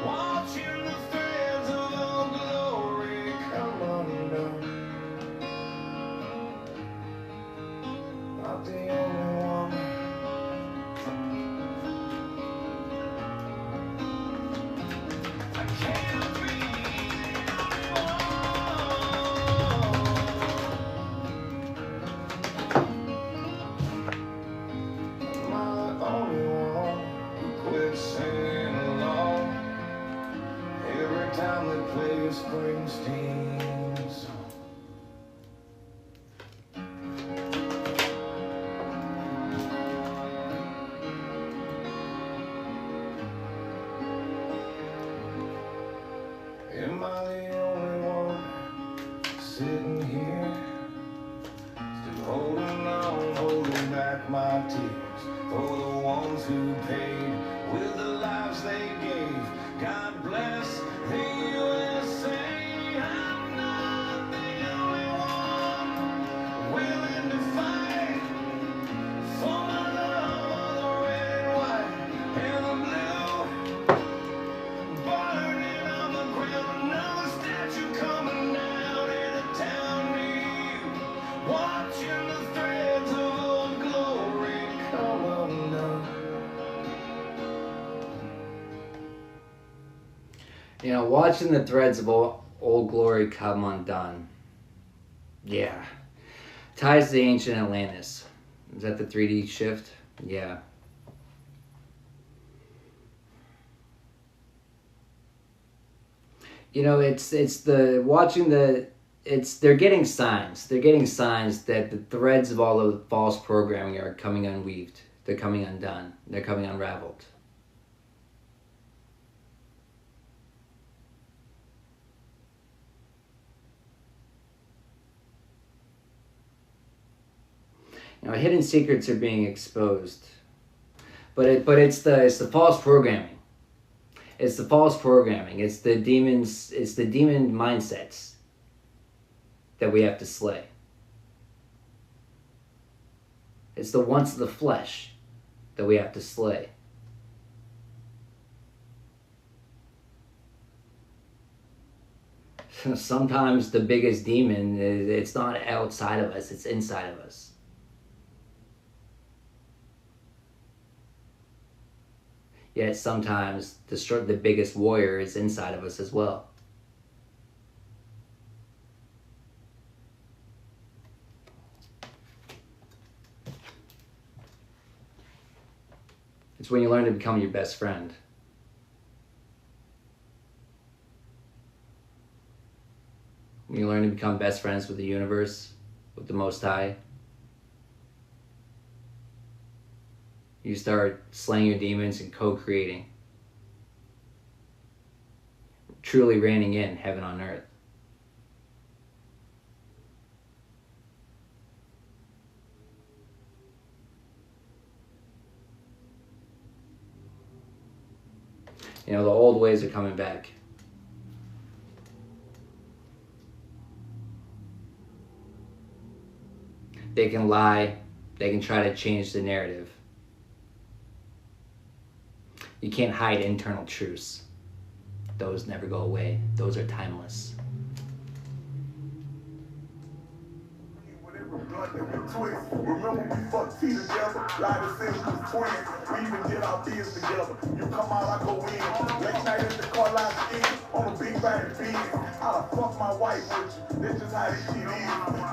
watching the threads of old glory come undone. Not the only one. I can't be the only one. Am I the only one who quit singing along every time they play a Springsteen song? Am I the only one sitting here, still holding on, holding back my tears for the ones who paid with the lives they gave? God bless the USA. I'm not the only one willing to fight for my love of the red and white and the blue. Burning on the ground, another statue coming down in a town near you, watching the threads of old glory come undone. Watching the threads of old glory come undone. Yeah. Ties to ancient Atlantis. Is that the 3D shift? Yeah. You know, it's the watching the they're getting signs. They're getting signs that the threads of all of the false programming are coming unweaved. They're coming undone. They're coming unraveled. You know, hidden secrets are being exposed. But it's the false programming. It's the false programming. It's the demons. It's the demon mindsets that we have to slay. It's the wants of the flesh that we have to slay. Sometimes the biggest demon it's not outside of us, it's inside of us. Yet sometimes the biggest warrior is inside of us as well. It's when you learn to become your best friend. When you learn to become best friends with the universe, with the Most High. You start slaying your demons and co-creating. Truly reigning in heaven on earth. You know, the old ways are coming back. They can lie. They can try to change the narrative. You can't hide internal truths. Those never go away. Those are timeless. Remember we fucked T together, Lighter said we was twins. We even did our deals together. You come out, I go in. Late night at the car line ski on a big body beat. I'da fuck my wife with you. That's just how this shit is.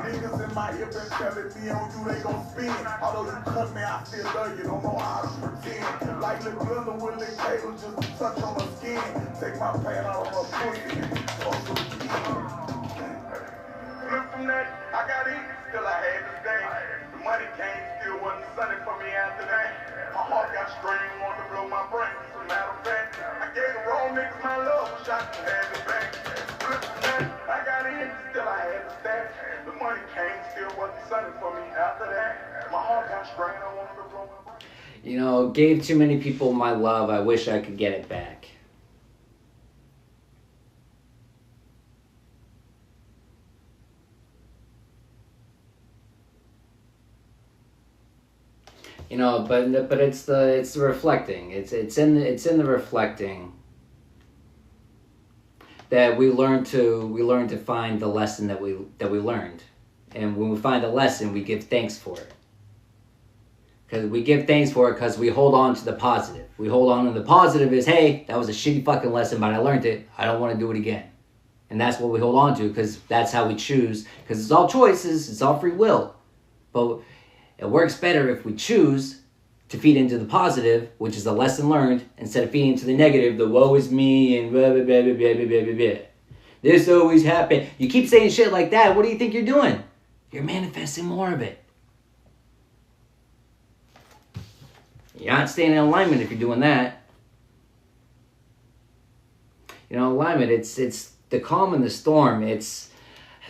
Niggas in my ear been telling me on you they gon' spin. Although you cut me, I still love you. Don't know how to pretend. Like Lil Blender with Lil Cable just to touch on her skin. Take my pant out of her pussy and fuck her again. Look from that, I got it. Still I had to stay. The money came, still wasn't sunny for me after that. My heart got strained, wanted to blow my brain. As a matter of fact, I gave the wrong niggas my love, wish I could have it back. Flip from that, I got in, still I had to stay. The money came, still wasn't sunny for me after that. My heart got strained, I wanted to blow my brain. You know, gave too many people my love, I wish I could get it back. You know, but it's the reflecting. It's in the reflecting that we learn to find the lesson that we learned, and when we find a lesson, we give thanks for it. Because we give thanks for it because we hold on to the positive. We hold on to the positive is, hey, that was a shitty fucking lesson, but I learned it. I don't want to do it again, and that's what we hold on to because that's how we choose. Because it's all choices, it's all free will, but it works better if we choose to feed into the positive, which is the lesson learned, instead of feeding into the negative, the woe is me and blah, blah, blah, blah, blah, blah, blah, blah. This always happened. You keep saying shit like that, what do you think you're doing? You're manifesting more of it. You're not staying in alignment if you're doing that. You know, alignment, it's the calm in the storm. It's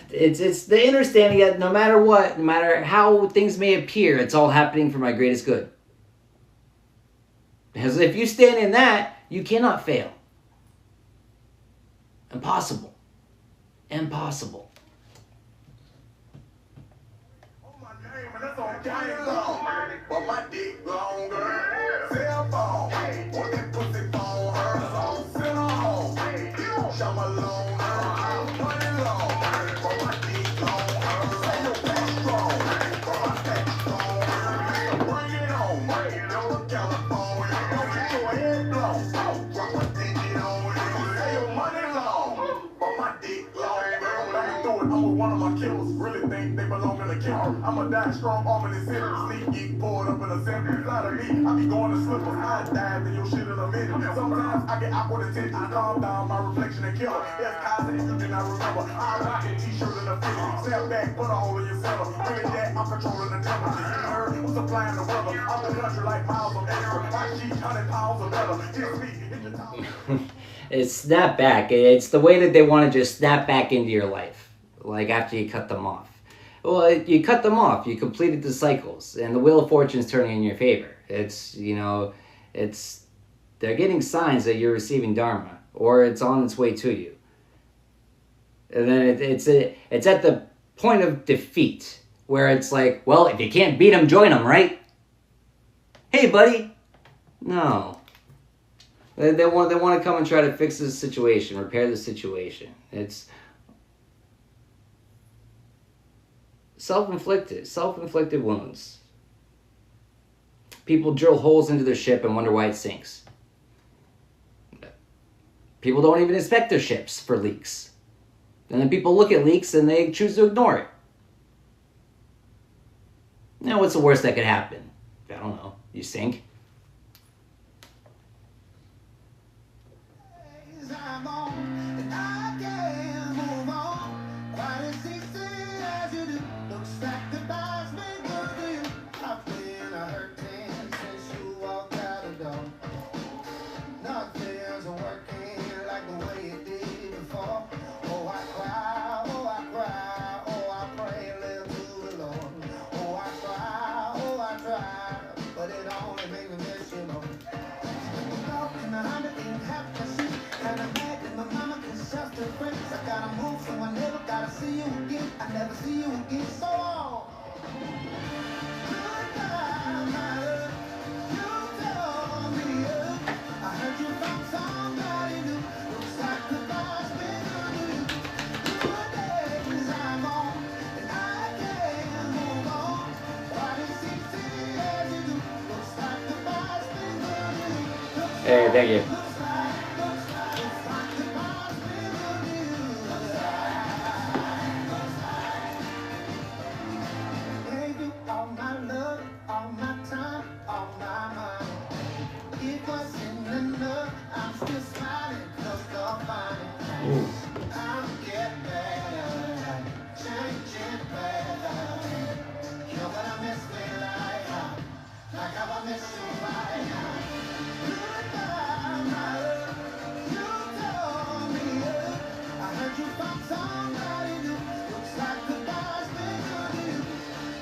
the understanding that no matter what, no matter how things may appear, it's all happening for my greatest good. Because if you stand in that, you cannot fail. Impossible. Impossible. Oh, my name, and that's on game long. But my dick longer. Cell phone. Want that pussy phone her. Sit on home. Show my loan her. Money long. But my dick longer. Say your back strong. But my back strong. Bring it on. Go to California. Don't get your head blown. Drop a digit on it. Say your money long. But my dick longer. When I'm through it, I'm with one of my killers. Really think they belong finna kill her. I'm a die strong, arm in the center. Sneak geek, pulled up in a center. Fly to me, I be going to slippers. I dive in your shit in a minute. Sometimes I get awkward attention. Calm down, my reflection and killer. Yes, Kaiser, if you do not remember. I rock a t-shirt and a fitted. Step back, put a hole in your cellar. Bring it that, I'm controlling the temperature. You heard, I'm supplying the weather. I'm the country like miles of extra. My sheet, 100 pounds of leather. Just me, hit the top. It's snap back. It's the way that they want to just snap back into your life, like after you cut them off. Well, you cut them off. You completed the cycles, and the Wheel of Fortune's turning in your favor. It's, you know, they're getting signs that you're receiving Dharma, or it's on its way to you. And then it's at the point of defeat, where it's like, well, if you can't beat them, join them, right? Hey, buddy. No. They want to come and try to fix the situation, repair the situation. It's self-inflicted wounds. People drill holes into their ship and wonder why it sinks. People don't even inspect their ships for leaks. And then people look at leaks and they choose to ignore it. Now, what's the worst that could happen? I don't know. You sink. I'm on, and I can't move on quite as easy as you do. Looks like goodbye's been good to you. I've been hurting since you walked out the door. Nothing's working like the way it did before. Oh, I cry, oh, I cry, oh, I pray a little to the Lord. Oh, I try, but it only makes me miss you more. And 100 ain't half the shit. And I'm mad that my mama can just her friends. I gotta move, so I never gotta see you again. I never see you again, so long. Goodbye, my love. You tore me up. I heard you from somebody new. Looks like goodbye's been good to you. Good days I'm on, and I can't move on quite as easy as you do. Looks like goodbye's been good to you. Hey, thank you. All my love, all my time, all my money. It wasn't enough. I'm still smiling, 'cause you're fine. I'm getting better, changing better. You're gonna miss me like how I miss you right now. Goodbye, my love. You tore me up. I heard you from somebody new. Looks like goodbye's been good to you.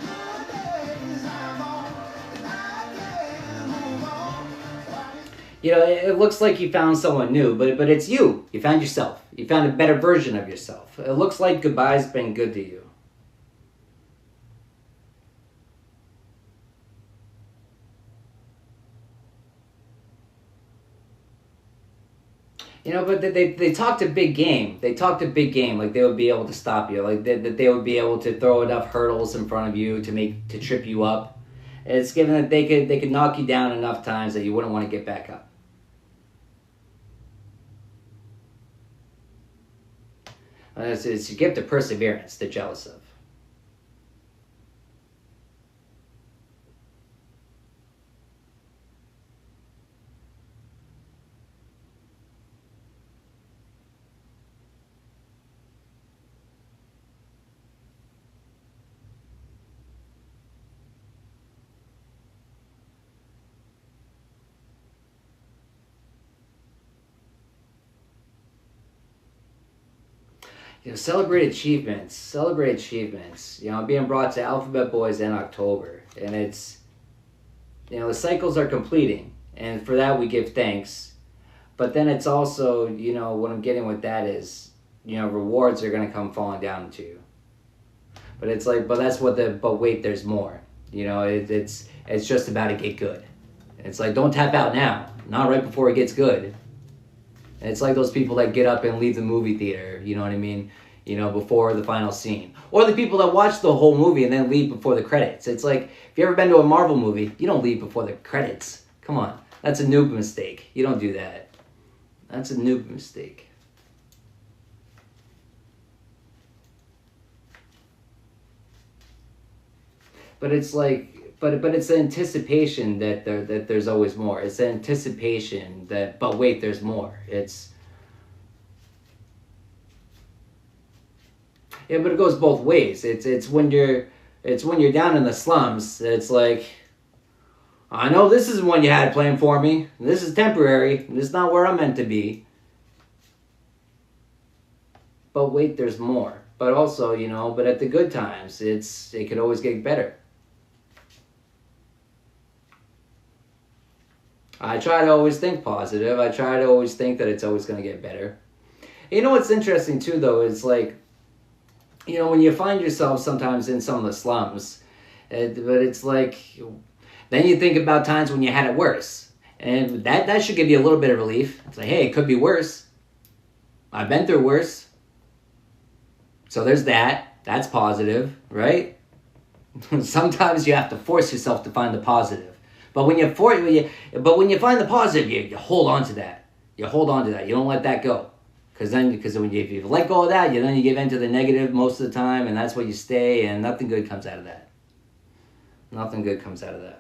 Good days I'm on, and I can't move on. You know, it looks like you found someone new, but it's you. You found yourself. You found a better version of yourself. It looks like goodbye's been good to you. You know, but they talked a big game. They talked a big game, like they would be able to stop you, like that they would be able to throw enough hurdles in front of you to trip you up. And it's given that they could knock you down enough times that you wouldn't want to get back up. It's a gift of perseverance they're jealous of. You know, celebrate achievements. You know, being brought to Alphabet Boys in October. And it's, you know, the cycles are completing. And for that we give thanks. But then it's also, you know, what I'm getting with that is, you know, rewards are going to come falling down to you. But it's like, but wait, there's more. You know, it's just about to get good. It's like, don't tap out now. Not right before it gets good. And it's like those people that get up and leave the movie theater, you know what I mean? You know, before the final scene. Or the people that watch the whole movie and then leave before the credits. It's like, if you ever been to a Marvel movie, you don't leave before the credits. Come on. That's a noob mistake. You don't do that. That's a noob mistake. But it's like, but it's the anticipation that there's always more. It's the anticipation that, but wait, there's more. Yeah, but it goes both ways. It's when you're down in the slums. It's like, I know this isn't what you had planned for me. This is temporary. This is not where I'm meant to be. But wait, there's more. But also, but at the good times, it could always get better. I try to always think positive. I try to always think that it's always going to get better. You know what's interesting too, though, is like, when you find yourself sometimes in some of the slums, but it's like, then you think about times when you had it worse. And that should give you a little bit of relief. It's like, hey, it could be worse. I've been through worse. So there's that. That's positive, right? Sometimes you have to force yourself to find the positive. But when you find the positive, you hold on to that. You hold on to that. You don't let that go. Because if you let go of that, then you give in to the negative most of the time, and that's where you stay, and nothing good comes out of that. Nothing good comes out of that.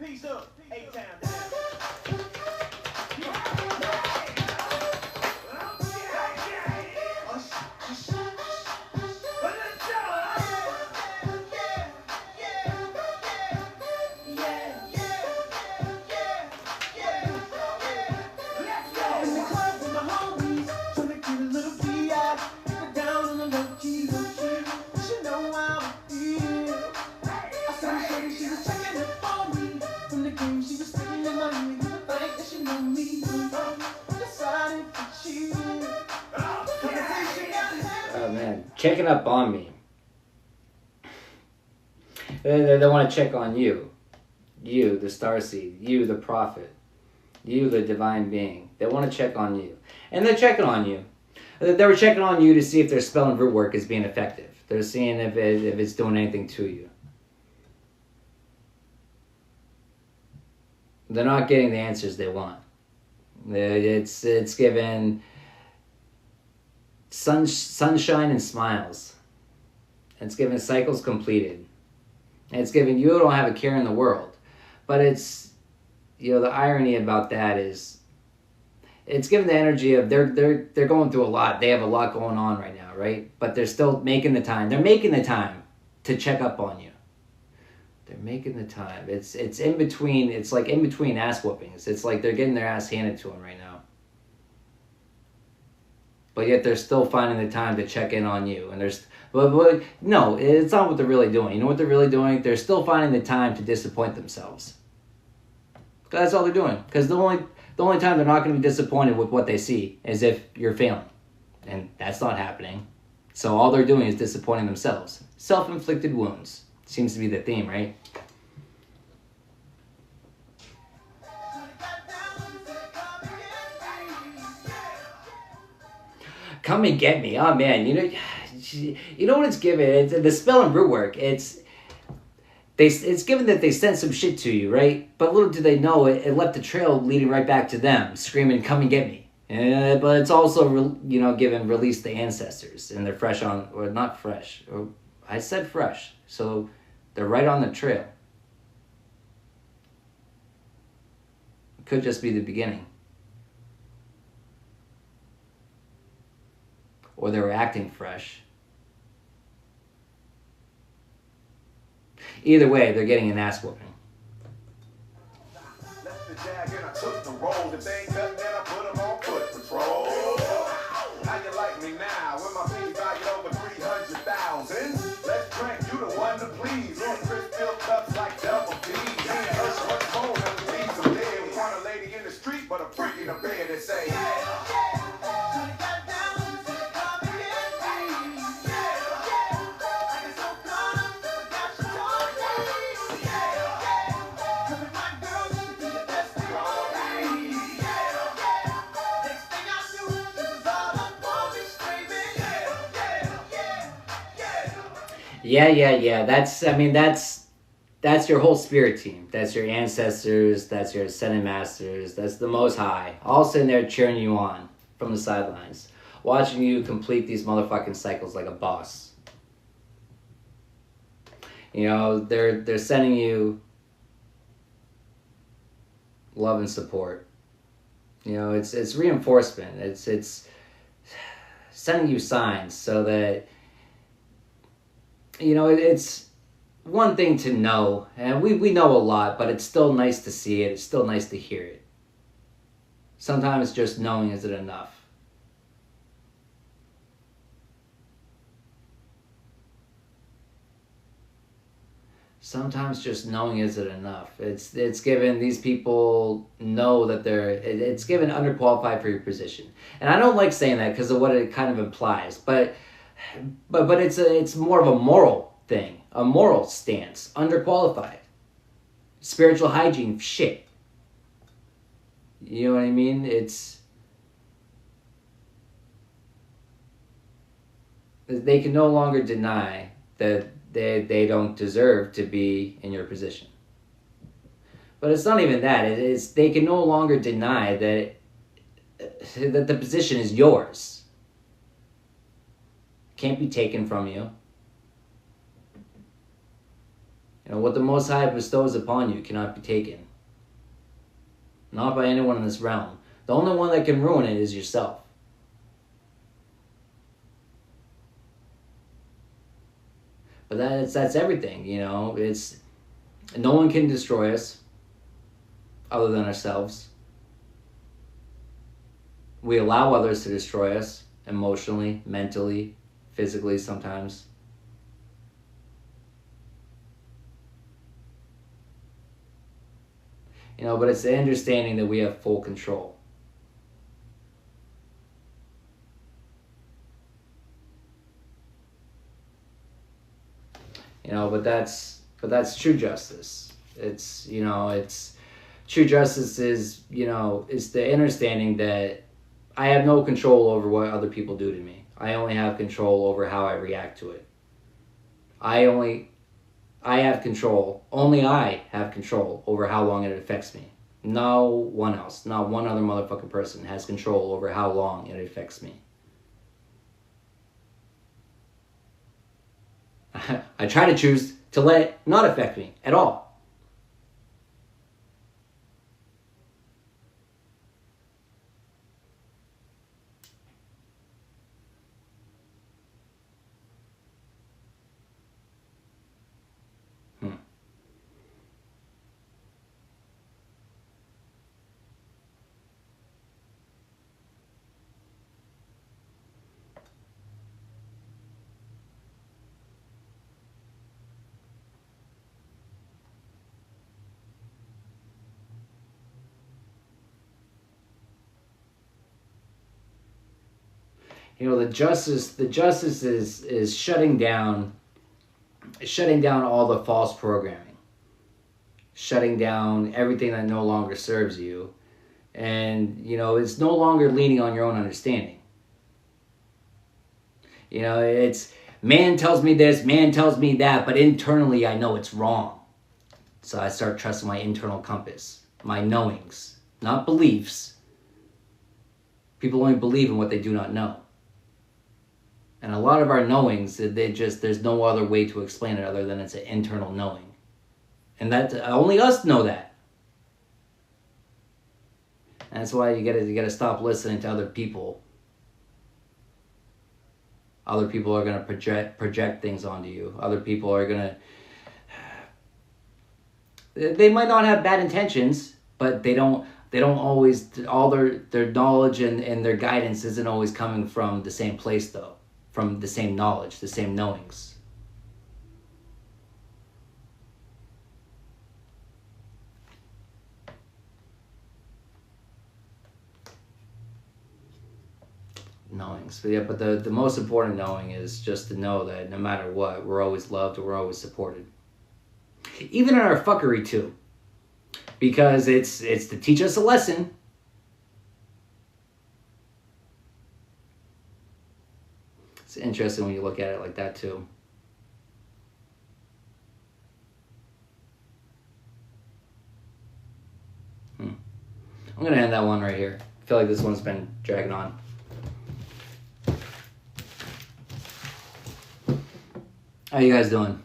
Peace up, A-Town. Checking up on me. They want to check on you. You, the starseed. You, the prophet. You, the divine being. They want to check on you. And they're checking on you. They were checking on you to see if their spell and root work is being effective. They're seeing if it's doing anything to you. They're not getting the answers they want. It's given sunshine and smiles. It's given cycles completed. And it's given you don't have a care in the world. But it's, the irony about that is, it's given the energy of they're going through a lot. They have a lot going on right now, right? But they're still making the time. They're making the time to check up on you. They're making the time. It's in between. It's like in between ass whoopings. It's like they're getting their ass handed to them right now. But yet they're still finding the time to check in on you. And but no, it's not what they're really doing. You know what they're really doing? They're still finding the time to disappoint themselves. That's all they're doing. Because the only time they're not going to be disappointed with what they see is if you're failing. And that's not happening. So all they're doing is disappointing themselves. Self-inflicted wounds. Seems to be the theme, right? Come and get me. Oh man, you know what it's given? It's the spell and root work. It's given that they sent some shit to you, right? But little do they know it left a trail leading right back to them, screaming, "Come and get me!" But it's also, given release to ancestors, and they're fresh on, or not fresh, or I said fresh, so they're right on the trail. It could just be the beginning. Or they were acting fresh. Either way, they're getting an ass whooping. Left the jag and I took the roll. If they ain't cut, then I put 'em on foot patrol. How you like me now? When my fees valued over 300,000. Let's drink, you the one to please. On Chris filled cups like double D. Us what's cold and the leaves are dead. We want a lady in the street, but a freak in the bed that say, Yeah. That's your whole spirit team. That's your ancestors. That's your ascended masters. That's the Most High. All sitting there cheering you on from the sidelines, watching you complete these motherfucking cycles like a boss. They're sending you love and support. It's reinforcement. It's sending you signs so that it's one thing to know, and we know a lot, but it's still nice to see it. It's still nice to hear it. Sometimes just knowing isn't enough. Sometimes just knowing isn't enough. It's given these people know that it's given underqualified for your position. And I don't like saying that because of what it kind of implies, but it's more of a moral thing, a moral stance, underqualified. Spiritual hygiene shit. You know what I mean? They can no longer deny that they don't deserve to be in your position. But it's not even that. They can no longer deny that the position is yours. Can't be taken from you. What the Most High bestows upon you cannot be taken. Not by anyone in this realm. The only one that can ruin it is yourself. But that's everything, It's no one can destroy us other than ourselves. We allow others to destroy us emotionally, mentally, physically sometimes. But it's the understanding that we have full control. But that's true justice. It's true justice is the understanding that I have no control over what other people do to me. I only have control over how I react to it. Only I have control over how long it affects me. No one else, not one other motherfucking person has control over how long it affects me. I try to choose to let it not affect me at all. The justice is shutting down all the false programming, shutting down everything that no longer serves you, and it's no longer leaning on your own understanding. It's man tells me this, man tells me that, but internally I know it's wrong. So I start trusting my internal compass, my knowings, not beliefs. People only believe in what they do not know. And a lot of our knowings, there's no other way to explain it other than it's an internal knowing. And that only us know that. And that's why you gotta stop listening to other people. Other people are gonna project things onto you. Other people are gonna. They might not have bad intentions, but they don't always. All their knowledge and their guidance isn't always coming from the same place though. From the same knowledge, the same knowings. Knowings. But yeah, but the most important knowing is just to know that no matter what, we're always loved and we're always supported. Even in our fuckery too. Because it's to teach us a lesson. It's interesting when you look at it like that too. I'm gonna end that one right here. I feel like this one's been dragging on. How you guys doing?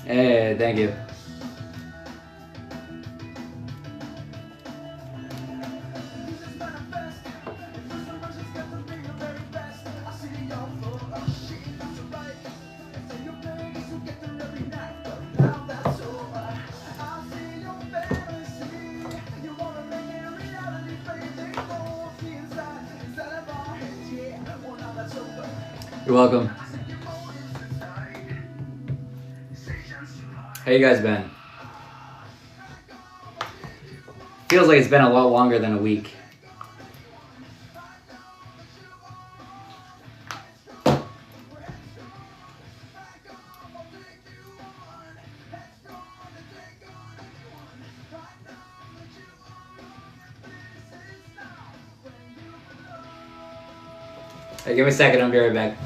Hey, thank you. You're welcome. How you guys been? Feels like it's been a lot longer than a week. Hey, give me a second, I'll be right back.